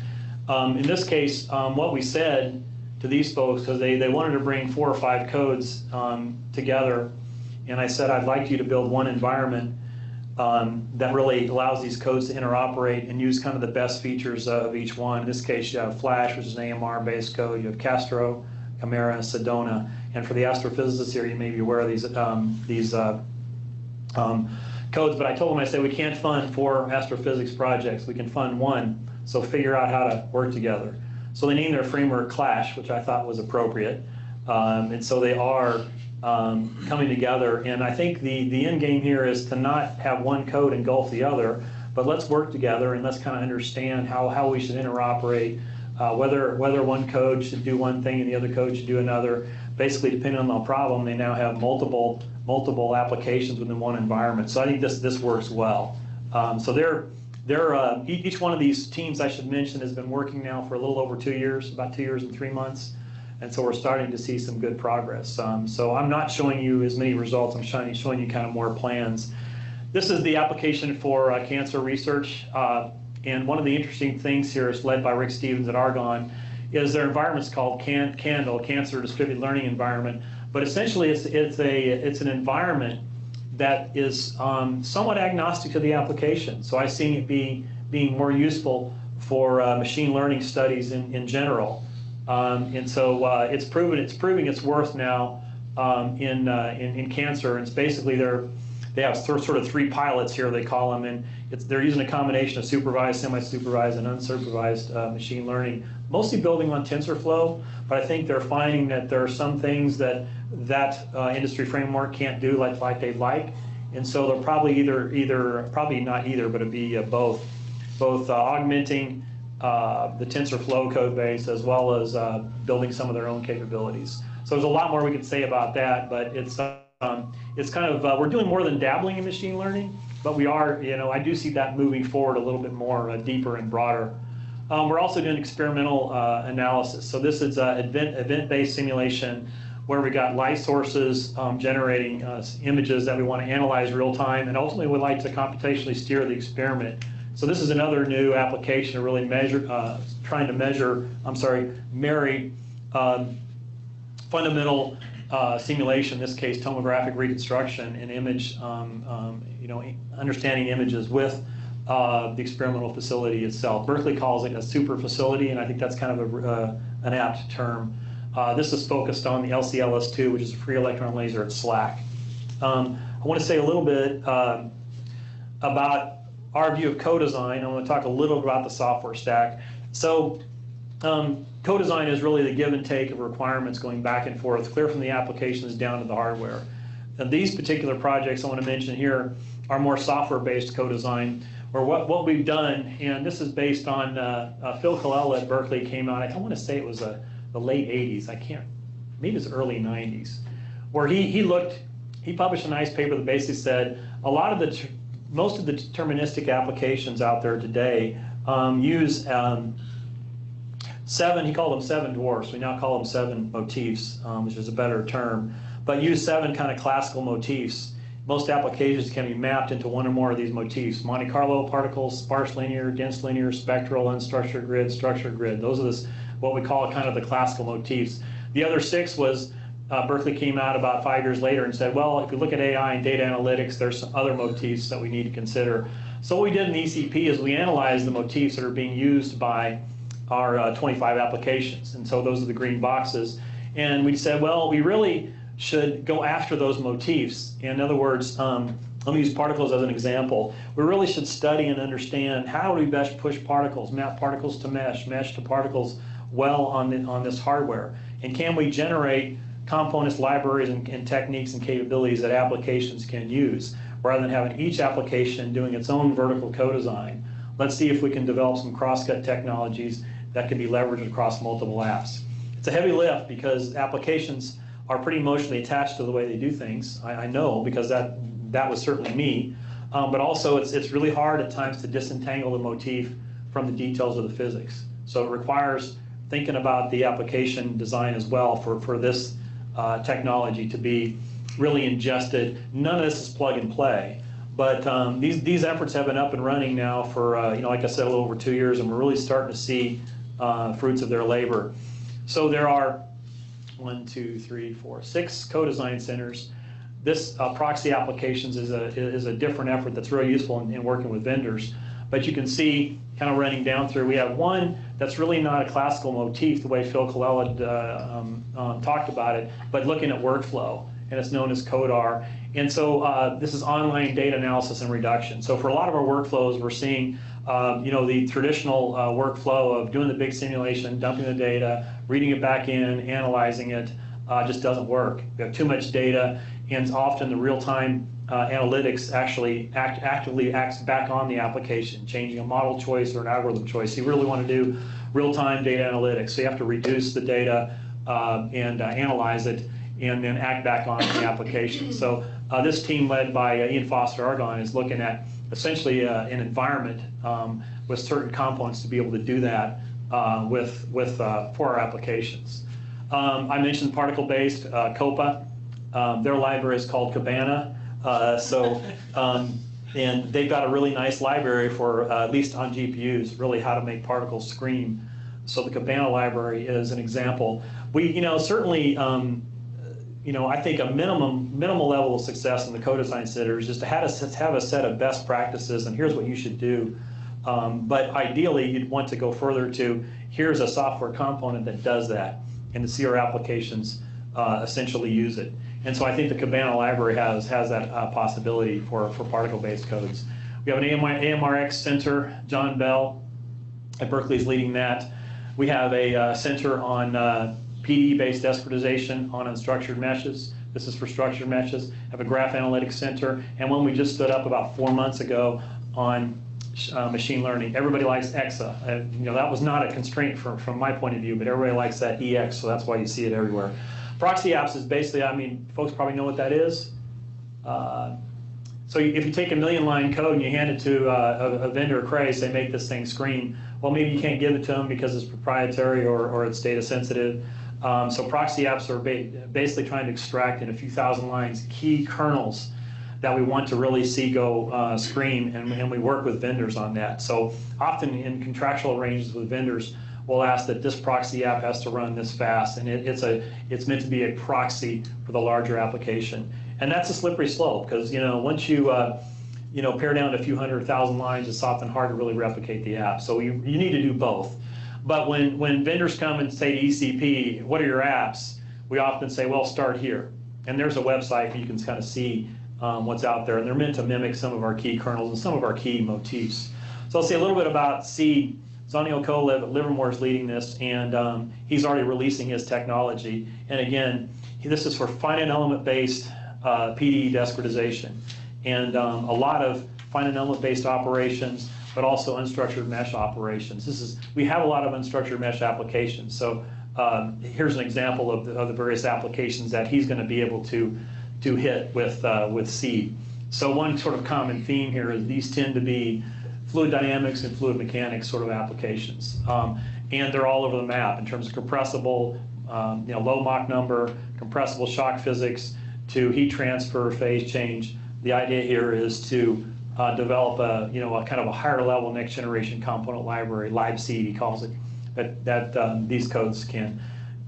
In this case, what we said to these folks, because they wanted to bring 4 or 5 codes together, and I said I'd like you to build one environment that really allows these codes to interoperate and use kind of the best features of each one. In this case, you have Flash, which is an AMR-based code. You have Castro, Chimera, and Sedona. And for the astrophysicists here, you may be aware of these codes, but I told them, I said, we can't fund 4 astrophysics projects. We can fund 1, so figure out how to work together. So they named their framework Clash, which I thought was appropriate. And so they are coming together. And I think the end game here is to not have one code engulf the other, but let's work together and let's kind of understand how we should interoperate, whether one code should do one thing and the other code should do another. Basically, depending on the problem, they now have multiple applications within one environment. So I think this works well. So each one of these teams, I should mention, has been working now for a little over 2 years, about 2 years and 3 months. And so we're starting to see some good progress. So I'm not showing you as many results. I'm showing you kind of more plans. This is the application for cancer research. And one of the interesting things here is led by Rick Stevens at Argonne, is their environment's called CANDLE, Cancer Distributed Learning Environment. But essentially, it's an environment that is somewhat agnostic to the application. So I see it being more useful for machine learning studies in general. And so it's proving its worth now in cancer. And it's basically they have sort of 3 pilots here, they call them, and they're using a combination of supervised, semi-supervised, and unsupervised machine learning, mostly building on TensorFlow. But I think they're finding that there are some things that industry framework can't do like they'd like, and so they'll probably probably not either, but it'd be both augmenting the TensorFlow code base as well as building some of their own capabilities. So there's a lot more we could say about that, but it's kind of, we're doing more than dabbling in machine learning, but we are, I do see that moving forward a little bit more deeper and broader. We're also doing experimental analysis. So this is event-based simulation where we got light sources generating images that we want to analyze real time, and ultimately we'd like to computationally steer the experiment. So this is another new application to really trying to marry fundamental simulation, in this case tomographic reconstruction and image, understanding images with the experimental facility itself. Berkeley calls it a super facility, and I think that's kind of an apt term. This is focused on the LCLS2, which is a free electron laser at SLAC. I want to say a little bit about our view of co-design. I want to talk a little about the software stack. So co-design is really the give and take of requirements going back and forth, clear from the applications down to the hardware. And these particular projects I want to mention here are more software-based co-design, where what we've done, and this is based on Phil Colella at Berkeley came out, I want to say it was the late 80s, maybe it's early 90s, where he published a nice paper that basically said most of the deterministic applications out there today use 7, he called them 7 dwarfs. We now call them 7 motifs, which is a better term, but use 7 kind of classical motifs. Most applications can be mapped into one or more of these motifs: Monte Carlo particles, sparse linear, dense linear, spectral, unstructured grid, structured grid. Those are what we call kind of the classical motifs. The other 6 was Berkeley came out about 5 years later and said, well, if you look at AI and data analytics, there's some other motifs that we need to consider. So what we did in ECP is we analyzed the motifs that are being used by our 25 applications. And so those are the green boxes. And we said, well, we really should go after those motifs. In other words, let me use particles as an example. We really should study and understand how do we best push particles, map particles to mesh to particles well on this hardware. And can we generate components, libraries, and techniques and capabilities that applications can use, rather than having each application doing its own vertical co-design. Let's see if we can develop some cross-cut technologies that can be leveraged across multiple apps. It's a heavy lift because applications are pretty emotionally attached to the way they do things. I know, because that was certainly me. But also it's really hard at times to disentangle the motif from the details of the physics. So it requires thinking about the application design as well for this technology to be really ingested. None of this is plug and play. But these efforts have been up and running now for, like I said, a little over 2 years, and we're really starting to see fruits of their labor. So there are 6 co-design centers. This Proxy Applications is a different effort that's really useful in working with vendors. But you can see, kind of running down through, we have one that's really not a classical motif the way Phil Colella talked about it, but looking at workflow. and it's known as CODAR. And so this is online data analysis and reduction. So for a lot of our workflows, we're seeing the traditional workflow of doing the big simulation, dumping the data, reading it back in, analyzing it, just doesn't work. We have too much data, and often the real-time analytics actually actively acts back on the application, changing a model choice or an algorithm choice. So you really want to do real-time data analytics. So you have to reduce the data and analyze it, and then act back on the application. So this team led by Ian Foster-Argonne is looking at essentially an environment with certain components to be able to do that for our applications. I mentioned particle-based Kothe. Their library is called Cabana. And they've got a really nice library for, at least on GPUs, really how to make particles scream. So the Cabana library is an example. We, certainly, I think a minimal level of success in the co-design center is just to have a set of best practices, and here's what you should do. But ideally, you'd want to go further to, here's a software component that does that, and to see our applications essentially use it. And so I think the Cabana library has that possibility for particle-based codes. We have an AMRX center. John Bell at Berkeley is leading that. We have a center on PD-based discretization on unstructured meshes. This is for structured meshes. Have a graph analytics center, and one we just stood up about 4 months ago on machine learning. Everybody likes EXA. That was not a constraint from my point of view, but everybody likes that EX, so that's why you see it everywhere. Proxy Apps is basically, folks probably know what that is. So if you take a 1,000,000-line code and you hand it to a vendor, Cray, say make this thing scream, well, maybe you can't give it to them because it's proprietary or it's data sensitive. So Proxy Apps are basically trying to extract in a few thousand lines key kernels that we want to really see go scream, and we work with vendors on that. So often in contractual arrangements with vendors, we'll ask that this proxy app has to run this fast, and it's meant to be a proxy for the larger application. And that's a slippery slope, because once you pare down to a few 100,000 lines, it's often hard to really replicate the app. So you need to do both. But when vendors come and say to ECP, what are your apps? We often say, well, start here. And there's a website where you can kind of see what's out there, and they're meant to mimic some of our key kernels and some of our key motifs. So I'll say a little bit about C. Zonio Kothe at Livermore is leading this, and he's already releasing his technology. And again, this is for finite element-based PD discretization, and a lot of finite element-based operations, but also unstructured mesh operations. We have a lot of unstructured mesh applications. So here's an example of the various applications that he's going to be able to hit with C. So one sort of common theme here is these tend to be fluid dynamics and fluid mechanics sort of applications. And they're all over the map in terms of compressible, low Mach number, compressible shock physics, to heat transfer, phase change. The idea here is to develop a kind of a higher level next generation component library, LibC he calls it, that these codes can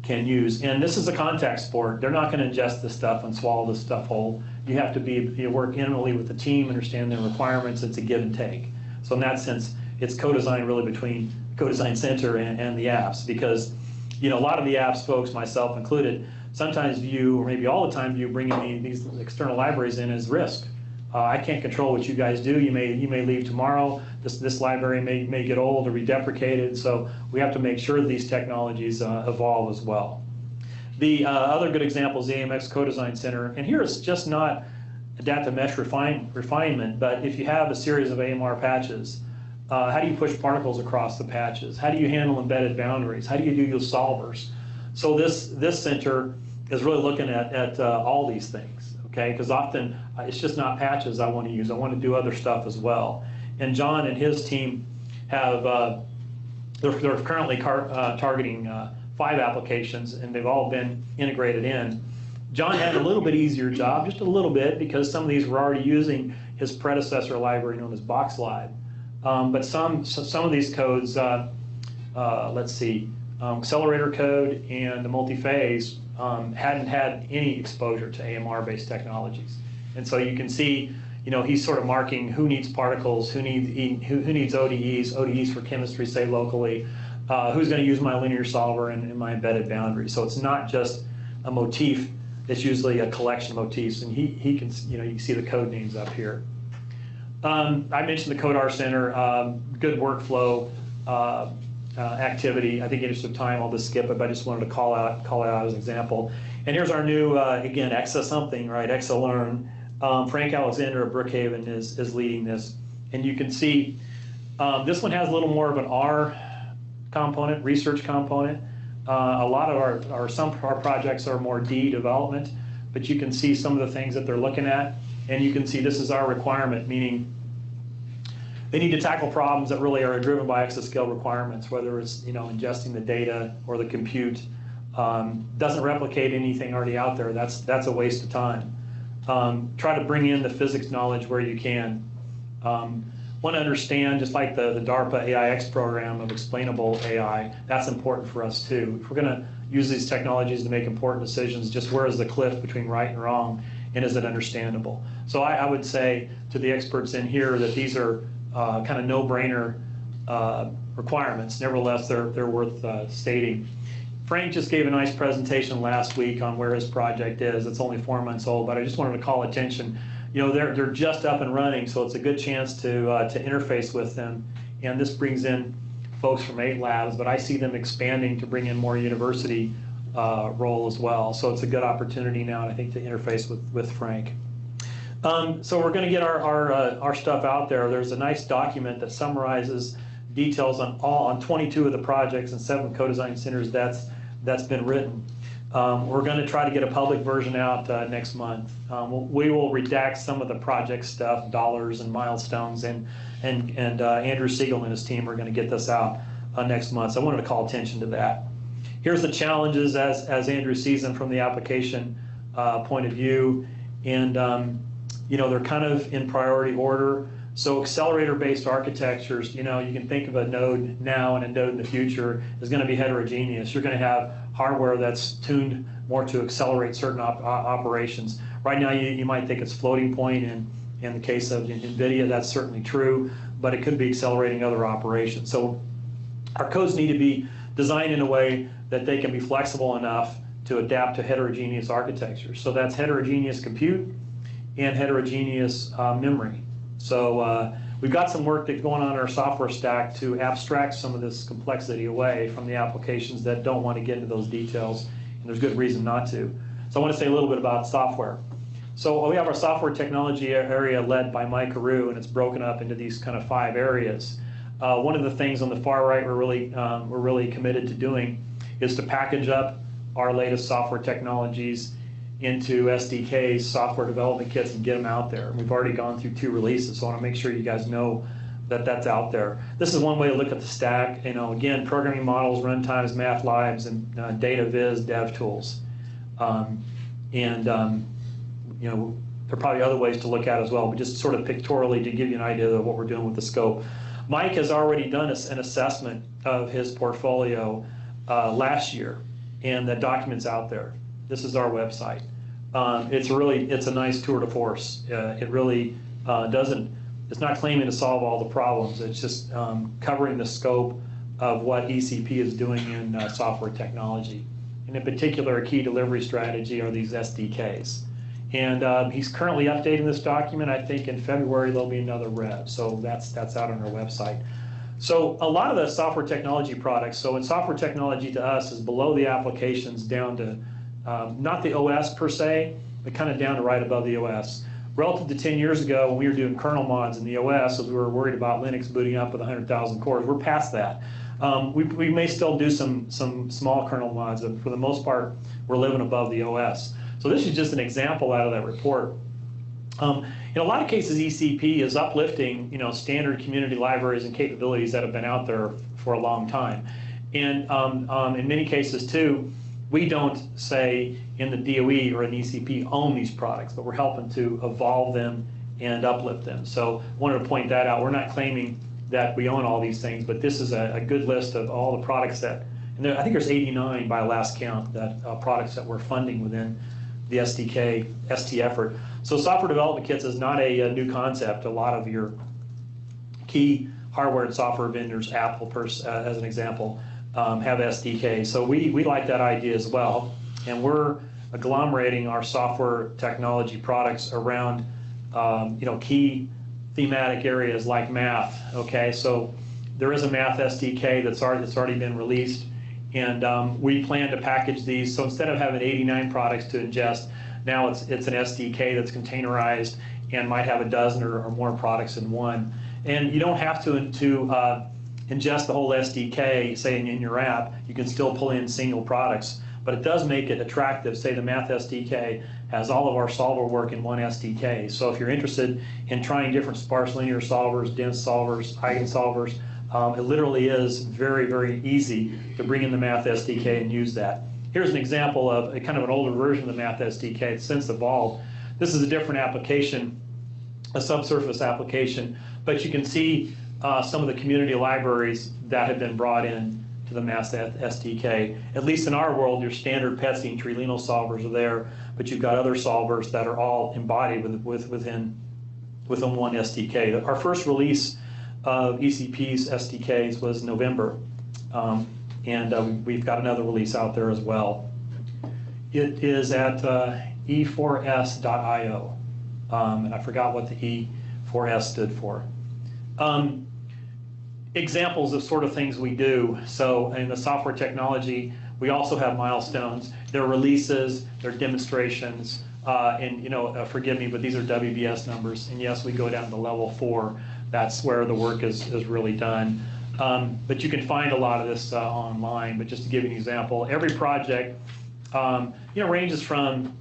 use. And this is a contact sport. They're not going to ingest this stuff and swallow this stuff whole. You have to work intimately with the team, understand their requirements. It's a give and take. So in that sense, it's co-design really between co-design center and the apps, because a lot of the apps folks, myself included, sometimes view, or maybe all the time view, bringing these external libraries in as risk. I can't control what you guys do. You may leave tomorrow. This library may get old or be deprecated. So we have to make sure that these technologies evolve as well. The other good example is the AMX Co-Design Center, and here it's just not adaptive mesh refinement, but if you have a series of AMR patches, how do you push particles across the patches? How do you handle embedded boundaries? How do you do your solvers? So this center is really looking at all these things, okay? Because often it's just not patches I want to use. I want to do other stuff as well. And John and his team have, they're currently targeting 5 applications, and they've all been integrated in. John had a little bit easier job, just a little bit, because some of these were already using his predecessor library known as BoxLib. But some of these codes, let's see, accelerator code and the multi-phase hadn't had any exposure to AMR-based technologies. And so you can see, he's sort of marking who needs particles, who needs ODEs for chemistry, say locally, who's going to use my linear solver and my embedded boundary. So it's not just a motif it's usually a collection of motifs, and he can, you can see the code names up here. I mentioned the Code Art Center, good workflow activity. I think in interest of time, I'll just skip it, but I just wanted to call it out as an example. And here's our new, again, Exa something, right? Exa Learn. Frank Alexander of Brookhaven is leading this. And you can see this one has a little more of an R component, research component. A lot of some of our projects are more D, development, but you can see some of the things that they're looking at. And you can see this is our requirement, meaning they need to tackle problems that really are driven by exascale requirements, whether it's ingesting the data or the compute. Doesn't replicate anything already out there. That's a waste of time. Try to bring in the physics knowledge where you can. Want to understand, just like the DARPA AIX program of explainable AI, that's important for us too. If we're going to use these technologies to make important decisions, just where is the cliff between right and wrong, and is it understandable? So I would say to the experts in here that these are kind of no-brainer requirements. Nevertheless, they're worth stating. Frank just gave a nice presentation last week on where his project is. It's only 4 months old, but I just wanted to call attention. They're just up and running, so it's a good chance to interface with them. And this brings in folks from 8 labs, but I see them expanding to bring in more university role as well. So it's a good opportunity now, and I think, to interface with Frank. So we're going to get our stuff out there. There's a nice document that summarizes details on 22 of the projects and 7 co-design centers that's been written. We're going to try to get a public version out next month. We will redact some of the project stuff, dollars and milestones, and Andrew Siegel and his team are going to get this out next month. So I wanted to call attention to that. Here's the challenges as Andrew sees them from the application point of view, and they're kind of in priority order. So accelerator-based architectures, you can think of a node now and a node in the future is going to be heterogeneous. You're going to have hardware that's tuned more to accelerate certain operations. Right now, you might think it's floating point, and in the case of NVIDIA, that's certainly true, but it could be accelerating other operations. So our codes need to be designed in a way that they can be flexible enough to adapt to heterogeneous architectures. So that's heterogeneous compute and heterogeneous memory. So we've got some work that's going on in our software stack to abstract some of this complexity away from the applications that don't want to get into those details, and there's good reason not to. So I want to say a little bit about software. So we have our software technology area led by Mike Carew, and it's broken up into these kind of 5 areas. One of the things on the far right we're really committed to doing is to package up our latest software technologies into SDKs, software development kits, and get them out there. We've already gone through 2 releases, so I want to make sure you guys know that that's out there. This is one way to look at the stack. Again, programming models, runtimes, math libs, and data viz dev tools. There are probably other ways to look at it as well, but just sort of pictorially to give you an idea of what we're doing with the scope. Mike has already done an assessment of his portfolio last year, and that document's out there. This is our website. It's a nice tour de force. It really it's not claiming to solve all the problems. It's just covering the scope of what ECP is doing in software technology. And in particular, a key delivery strategy are these SDKs. And he's currently updating this document. I think in February there'll be another rev. So that's out on our website. So a lot of the software technology products, so in software technology to us is below the applications down to not the OS per se, but kind of down to right above the OS. Relative to 10 years ago when we were doing kernel mods in the OS, as we were worried about Linux booting up with 100,000 cores, we're past that. We may still do some small kernel mods, but for the most part, we're living above the OS. So this is just an example out of that report. In a lot of cases, ECP is uplifting, standard community libraries and capabilities that have been out there for a long time. And in many cases, too, we don't say in the DOE or in ECP own these products, but we're helping to evolve them and uplift them. So I wanted to point that out. We're not claiming that we own all these things, but this is a good list of all the products that, and I think there's 89 by last count, that products that we're funding within the SDK, ST effort. So software development kits is not a new concept. A lot of your key hardware and software vendors, Apple as an example, have SDK. So we like that idea as well. And we're agglomerating our software technology products around key thematic areas like math. Okay, so there is a math SDK that's already been released, and we plan to package these. So instead of having 89 products to ingest, now it's an SDK that's containerized and might have a dozen or more products in one. And you don't have to ingest the whole SDK, say in your app. You can still pull in single products, but it does make it attractive. Say the Math SDK has all of our solver work in one SDK. So if you're interested in trying different sparse linear solvers, dense solvers, eigensolvers, it literally is very, very easy to bring in the Math SDK and use that. Here's an example of a kind of an older version of the Math SDK. It's since evolved. This is a different application, a subsurface application, but you can see some of the community libraries that have been brought in to the Math SDK. At least in our world, your standard PETSI and trilenal solvers are there, but you've got other solvers that are all embodied within one SDK. Our first release of ECP's SDKs was November, and we've got another release out there as well. It is at e4s.io, and I forgot what the E4S stood for. Examples of sort of things we do. So in the software technology, we also have milestones. There are releases, there are demonstrations, and forgive me, but these are WBS numbers. And yes, we go down to level 4. That's where the work is really done. But you can find a lot of this online. But just to give you an example, every project ranges from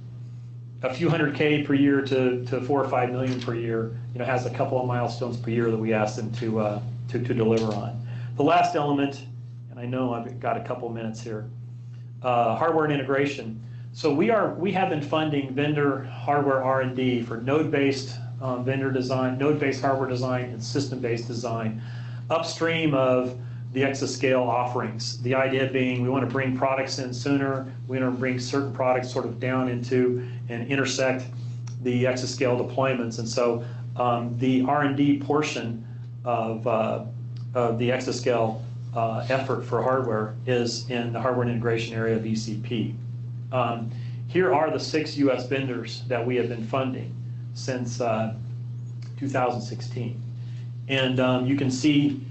a few hundred K per year to 4 or 5 million per year. Has a couple of milestones per year that we ask them to deliver on. The last element, and I know I've got a couple minutes here, hardware and integration. So we have been funding vendor hardware R&D for node-based vendor design, node-based hardware design, and system-based design, upstream of the Exascale offerings. The idea being we want to bring products in sooner, we want to bring certain products sort of down into and intersect the Exascale deployments. And so the R&D portion of the Exascale effort for hardware is in the hardware and integration area of ECP. Here are the 6 US vendors that we have been funding since 2016. And you can see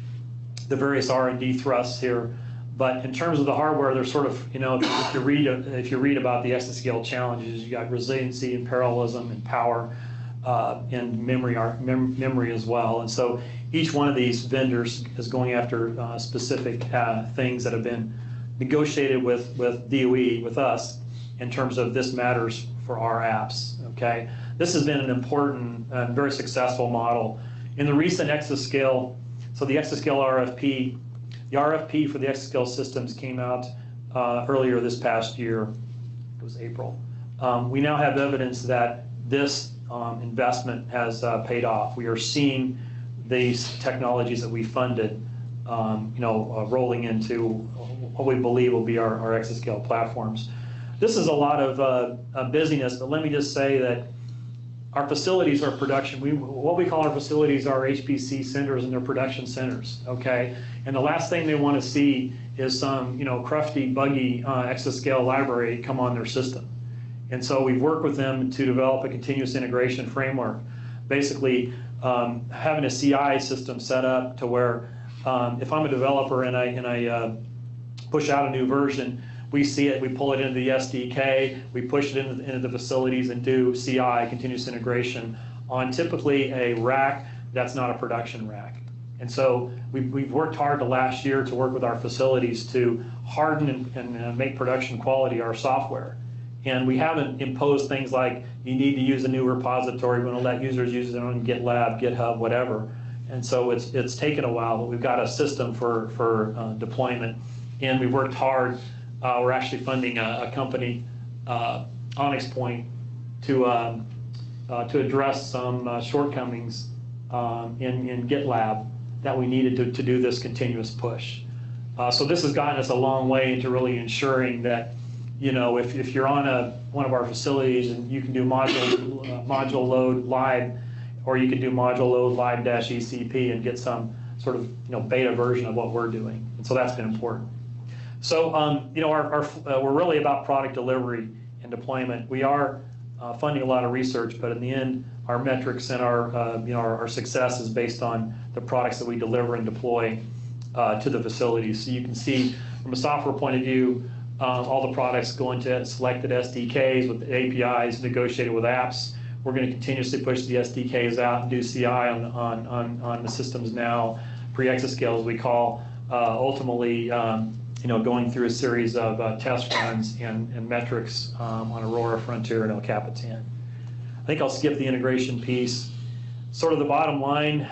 the various R&D thrusts here. But in terms of the hardware, there's sort of, if you read about the Exascale challenges, you got resiliency and parallelism and power and memory as well. And so each one of these vendors is going after specific things that have been negotiated with DOE, with us, in terms of this matters for our apps. Okay, this has been an important and very successful model. In the recent Exascale, so the Exascale RFP, the RFP for the Exascale systems came out earlier this past year. It was April. We now have evidence that this investment has paid off. We are seeing these technologies that we funded, rolling into what we believe will be our Exascale platforms. This is a lot of busyness, but let me just say that our facilities are production. What we call our facilities are HPC centers, and they're production centers. Okay, and the last thing they want to see is some crufty, buggy Exascale library come on their system. And so we've worked with them to develop a continuous integration framework, basically having a CI system set up to where if I'm a developer and I push out a new version, we see it, we pull it into the SDK, we push it into the facilities and do CI, continuous integration, on typically a rack that's not a production rack. And so we've worked hard the last year to work with our facilities to harden and make production quality our software. And we haven't imposed things like you need to use a new repository, we're going to let users use it on GitLab, GitHub, whatever. And so it's taken a while, but we've got a system for deployment. And we've worked hard. We're actually funding a company, Onyx Point, to address some shortcomings in GitLab that we needed to do this continuous push. So this has gotten us a long way into really ensuring that, if you're on one of our facilities and you can do module load lib, or you can do module load lib-ECP and get some sort of beta version of what we're doing. And so that's been important. So we're really about product delivery and deployment. We are funding a lot of research, but in the end, our metrics and our our success is based on the products that we deliver and deploy to the facilities. So you can see from a software point of view, all the products go into selected SDKs with the APIs negotiated with apps. We're going to continuously push the SDKs out and do CI on the systems now, pre-Exascale as we call, ultimately going through a series of test runs and metrics on Aurora, Frontier, and El Capitan. I think I'll skip the integration piece. Sort of the bottom line,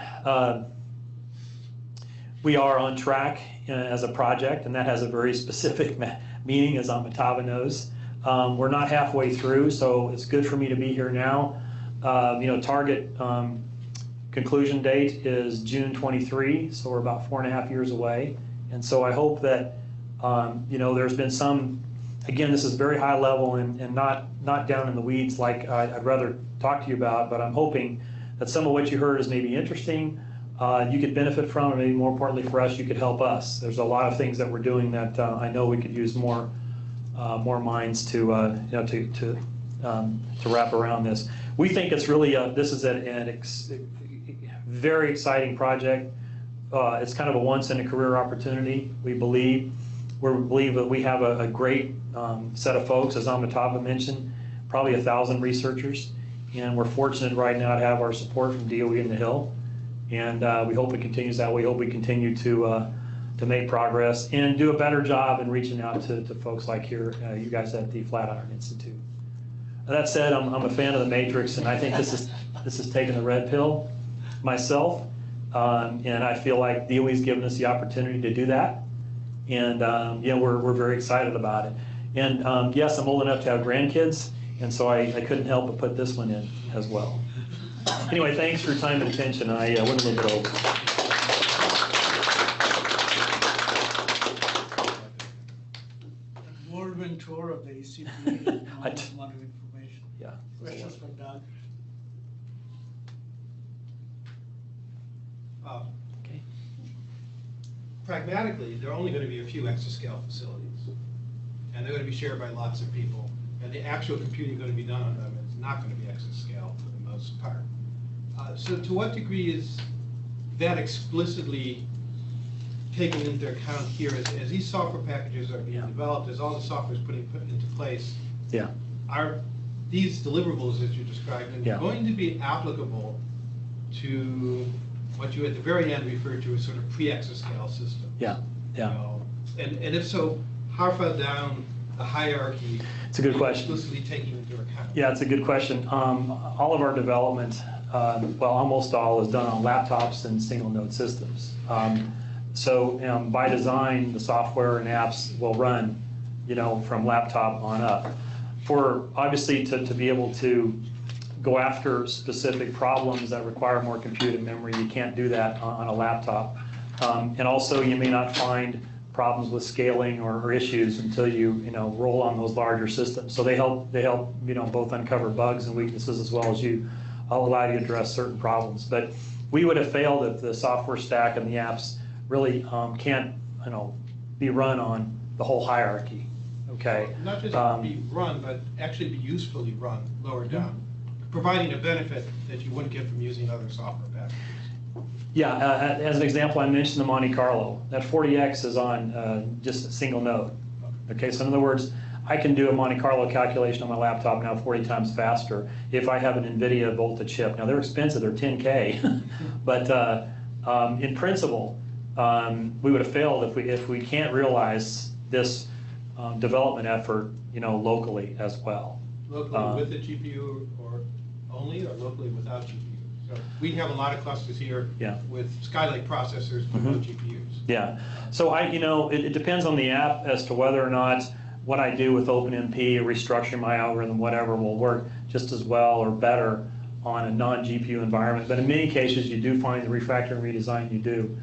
we are on track as a project, and that has a very specific meaning, as Amitabha knows. We're not halfway through, so it's good for me to be here now. Target conclusion date is June 23, so we're about 4.5 years away. And so I hope that there's been some, again, this is very high level and not down in the weeds like I'd rather talk to you about, but I'm hoping that some of what you heard is maybe interesting, you could benefit from, and maybe more importantly for us, you could help us. There's a lot of things that we're doing that I know we could use more minds to wrap around this. We think it's really this is a very exciting project. It's kind of a once-in-a-career opportunity. We believe that we have a great set of folks, as Amitabha mentioned, probably 1,000 researchers, and we're fortunate right now to have our support from DOE and the Hill, and we hope it continues that way. We hope we continue to make progress and do a better job in reaching out to folks like here, you guys at the Flatiron Institute. That said, I'm a fan of the Matrix, and I think this is taking the red pill myself, and I feel like DOE's given us the opportunity to do that, and we're very excited about it. And yes, I'm old enough to have grandkids, and so I couldn't help but put this one in as well. Anyway, thanks for your time and attention. I went a little bit over. Whirlwind tour of the ECP and a lot of information. Yeah. Questions for Doug? Okay. Pragmatically, there are only going to be a few exascale facilities, and they're going to be shared by lots of people, and the actual computing going to be done on them is not going to be exascale for the most part. So to what degree is that explicitly taken into account here as these software packages are being developed, as all the software is put into place? Yeah. Are these deliverables that you described going to be applicable to what you at the very end referred to as sort of pre-exascale systems? Yeah. Yeah. And if so, how far down the hierarchy? It's a good question. Explicitly taking into account. Yeah, it's a good question. All of our development, well, almost all, is done on laptops and single-node systems. So by design, the software and apps will run, from laptop on up. For obviously to be able to go after specific problems that require more compute and memory, you can't do that on a laptop. And also, you may not find problems with scaling or issues until you roll on those larger systems. So they help both uncover bugs and weaknesses as well as allow you to address certain problems. But we would have failed if the software stack and the apps really can't be run on the whole hierarchy. Okay. Not just be run, but actually be usefully run lower down, providing a benefit that you wouldn't get from using other software packages. Yeah, as an example, I mentioned the Monte Carlo. That 40X is on just a single node. Okay, so in other words, I can do a Monte Carlo calculation on my laptop now 40 times faster if I have an NVIDIA Volta chip. Now they're expensive, they're $10K, but in principle, we would have failed if we can't realize this development effort, locally as well. Locally with the GPU or only, or locally without GPU? So we have a lot of clusters here with Skylake processors, but no GPUs. Yeah. So it depends on the app as to whether or not what I do with OpenMP, restructuring my algorithm, whatever, will work just as well or better on a non-GPU environment. But in many cases, you do find the refactor and redesign you do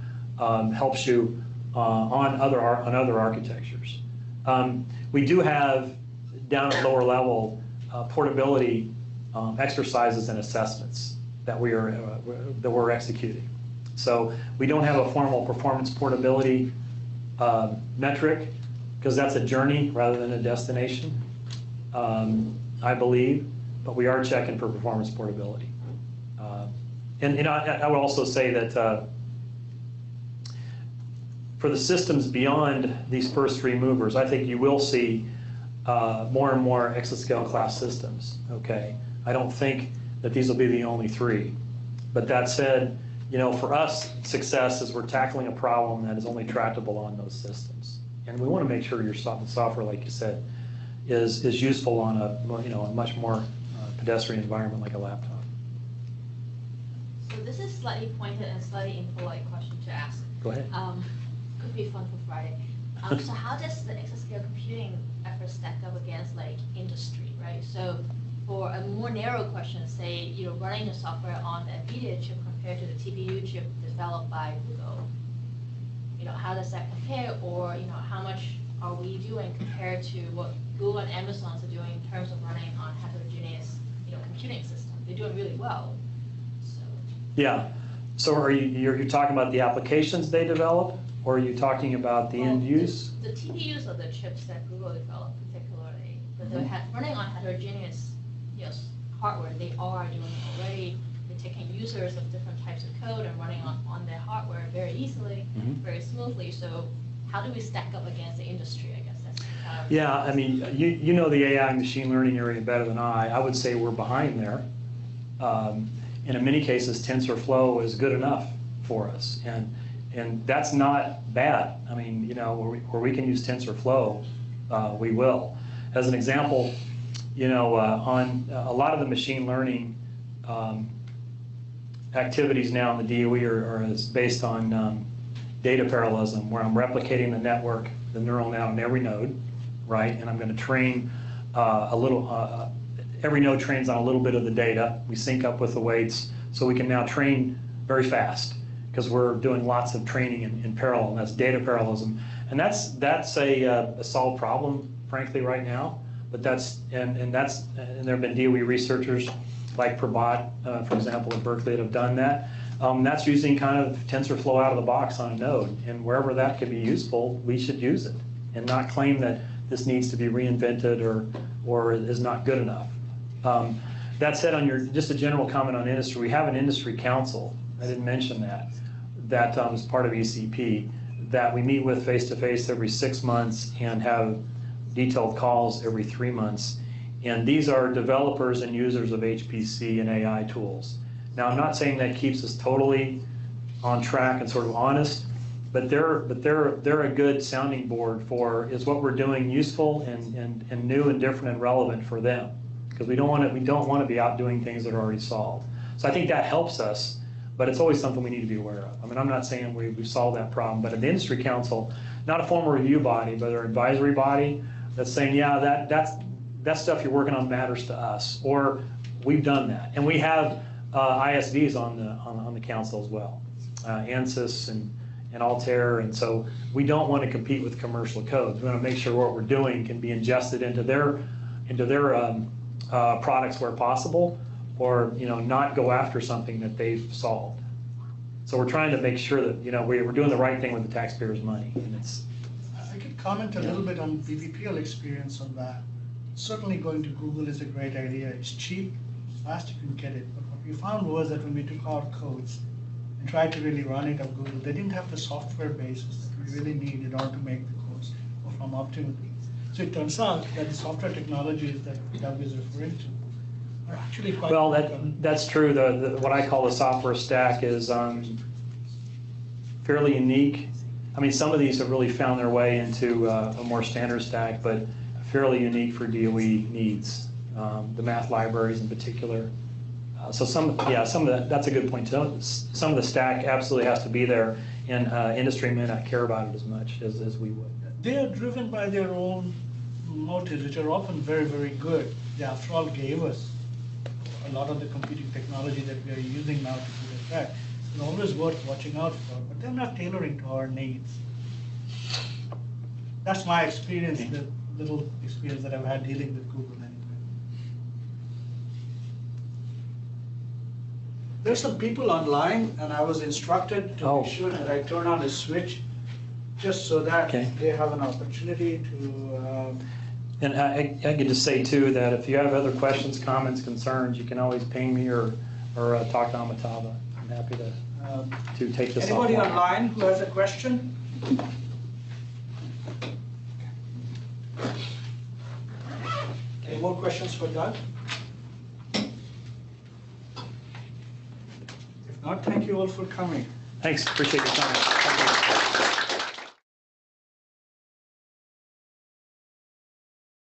helps you on other architectures. We do have down at lower level portability exercises and assessments that we're executing. So we don't have a formal performance portability metric because that's a journey rather than a destination. I believe, but we are checking for performance portability. And I would also say that for the systems beyond these first three movers, I think you will see more and more exascale class systems, okay? I don't think that these will be the only three. But that said, you know, for us, success is we're tackling a problem that is only tractable on those systems. And we want to make sure your software, like you said, is useful on a, you know, a much more pedestrian environment like a laptop. So this is slightly pointed and slightly impolite question to ask. Go ahead. Could be fun for Friday. So how does the exascale computing effort stack up against like industry, right? So for a more narrow question, say, you know, running the software on the NVIDIA chip compared to the TPU chip developed by Google, you know, how does that compare? Or, you know, how much are we doing compared to what Google and Amazon are doing in terms of running on heterogeneous, you know, computing system? They're doing really well. So. Yeah. So are you're talking about the applications they develop, or are you talking about the end use? The TPUs are the chips that Google developed particularly, but they're running on heterogeneous, yes, hardware. They are doing it already. They're taking users of different types of code and running on their hardware very easily, very smoothly. So how do we stack up against the industry, I guess that's yeah, I mean, you know the AI and machine learning area better than I would say we're behind there. And in many cases, TensorFlow is good enough for us. And that's not bad. I mean, you know, where we can use TensorFlow, we will. As an example, you know, on a lot of the machine learning activities now in the DOE are based on data parallelism, where I'm replicating the network, the neural net on every node, right? And I'm going to train every node trains on a little bit of the data. We sync up with the weights, so we can now train very fast, because we're doing lots of training in parallel, and that's data parallelism. And that's a solved problem, frankly, right now. But and there have been DOE researchers like Prabhat, for example, at Berkeley, that have done that. That's using kind of TensorFlow out of the box on a node, and wherever that can be useful, we should use it, and not claim that this needs to be reinvented or is not good enough. That said, on just a general comment on industry, we have an industry council. I didn't mention that. That is part of ECP, that we meet with face-to-face every 6 months and have detailed calls every 3 months. And these are developers and users of HPC and AI tools. Now, I'm not saying that keeps us totally on track and sort of honest, but they're a good sounding board for, is what we're doing useful and new and different and relevant for them? Because we don't want to be out doing things that are already solved. So I think that helps us, but it's always something we need to be aware of. I mean, I'm not saying we've solved that problem, but at the industry council, not a formal review body, but an advisory body that's saying, yeah, that stuff you're working on matters to us, or we've done that. And we have ISVs on the council as well, ANSYS and Altair, and so we don't want to compete with commercial codes. We want to make sure what we're doing can be ingested into their products where possible, or, you know, not go after something that they've solved. So we're trying to make sure that, you know, we're doing the right thing with the taxpayers' money. And it's. I could comment a little bit on BBPL experience on that. Certainly going to Google is a great idea. It's cheap, it's fast, you can get it. But what we found was that when we took our codes and tried to really run it on Google, they didn't have the software basis that we really need in order to make the codes perform optimally. So it turns out that the software technologies that Doug is referring to are actually quite well. That's true. What I call the software stack is fairly unique. I mean, some of these have really found their way into a more standard stack, but fairly unique for DOE needs. The math libraries in particular. So some of that, that's a good point too. Some of the stack absolutely has to be there, and industry may not care about it as much as we would. They are driven by their own motives, which are often very, very good. They, after all, gave us a lot of the computing technology that we are using now to good effect. It's always worth watching out for, but they're not tailoring to our needs. That's my experience, the little experience that I've had dealing with Google anyway. There's some people online, and I was instructed to be sure that I turn on a switch just so that they have an opportunity to And I could just say too, that if you have other questions, comments, concerns, you can always ping me or talk to Amitabh. I'm happy to take this Anybody offline. online who has a question? Any more questions for Doug? If not, thank you all for coming. Thanks, appreciate your time. Thank you.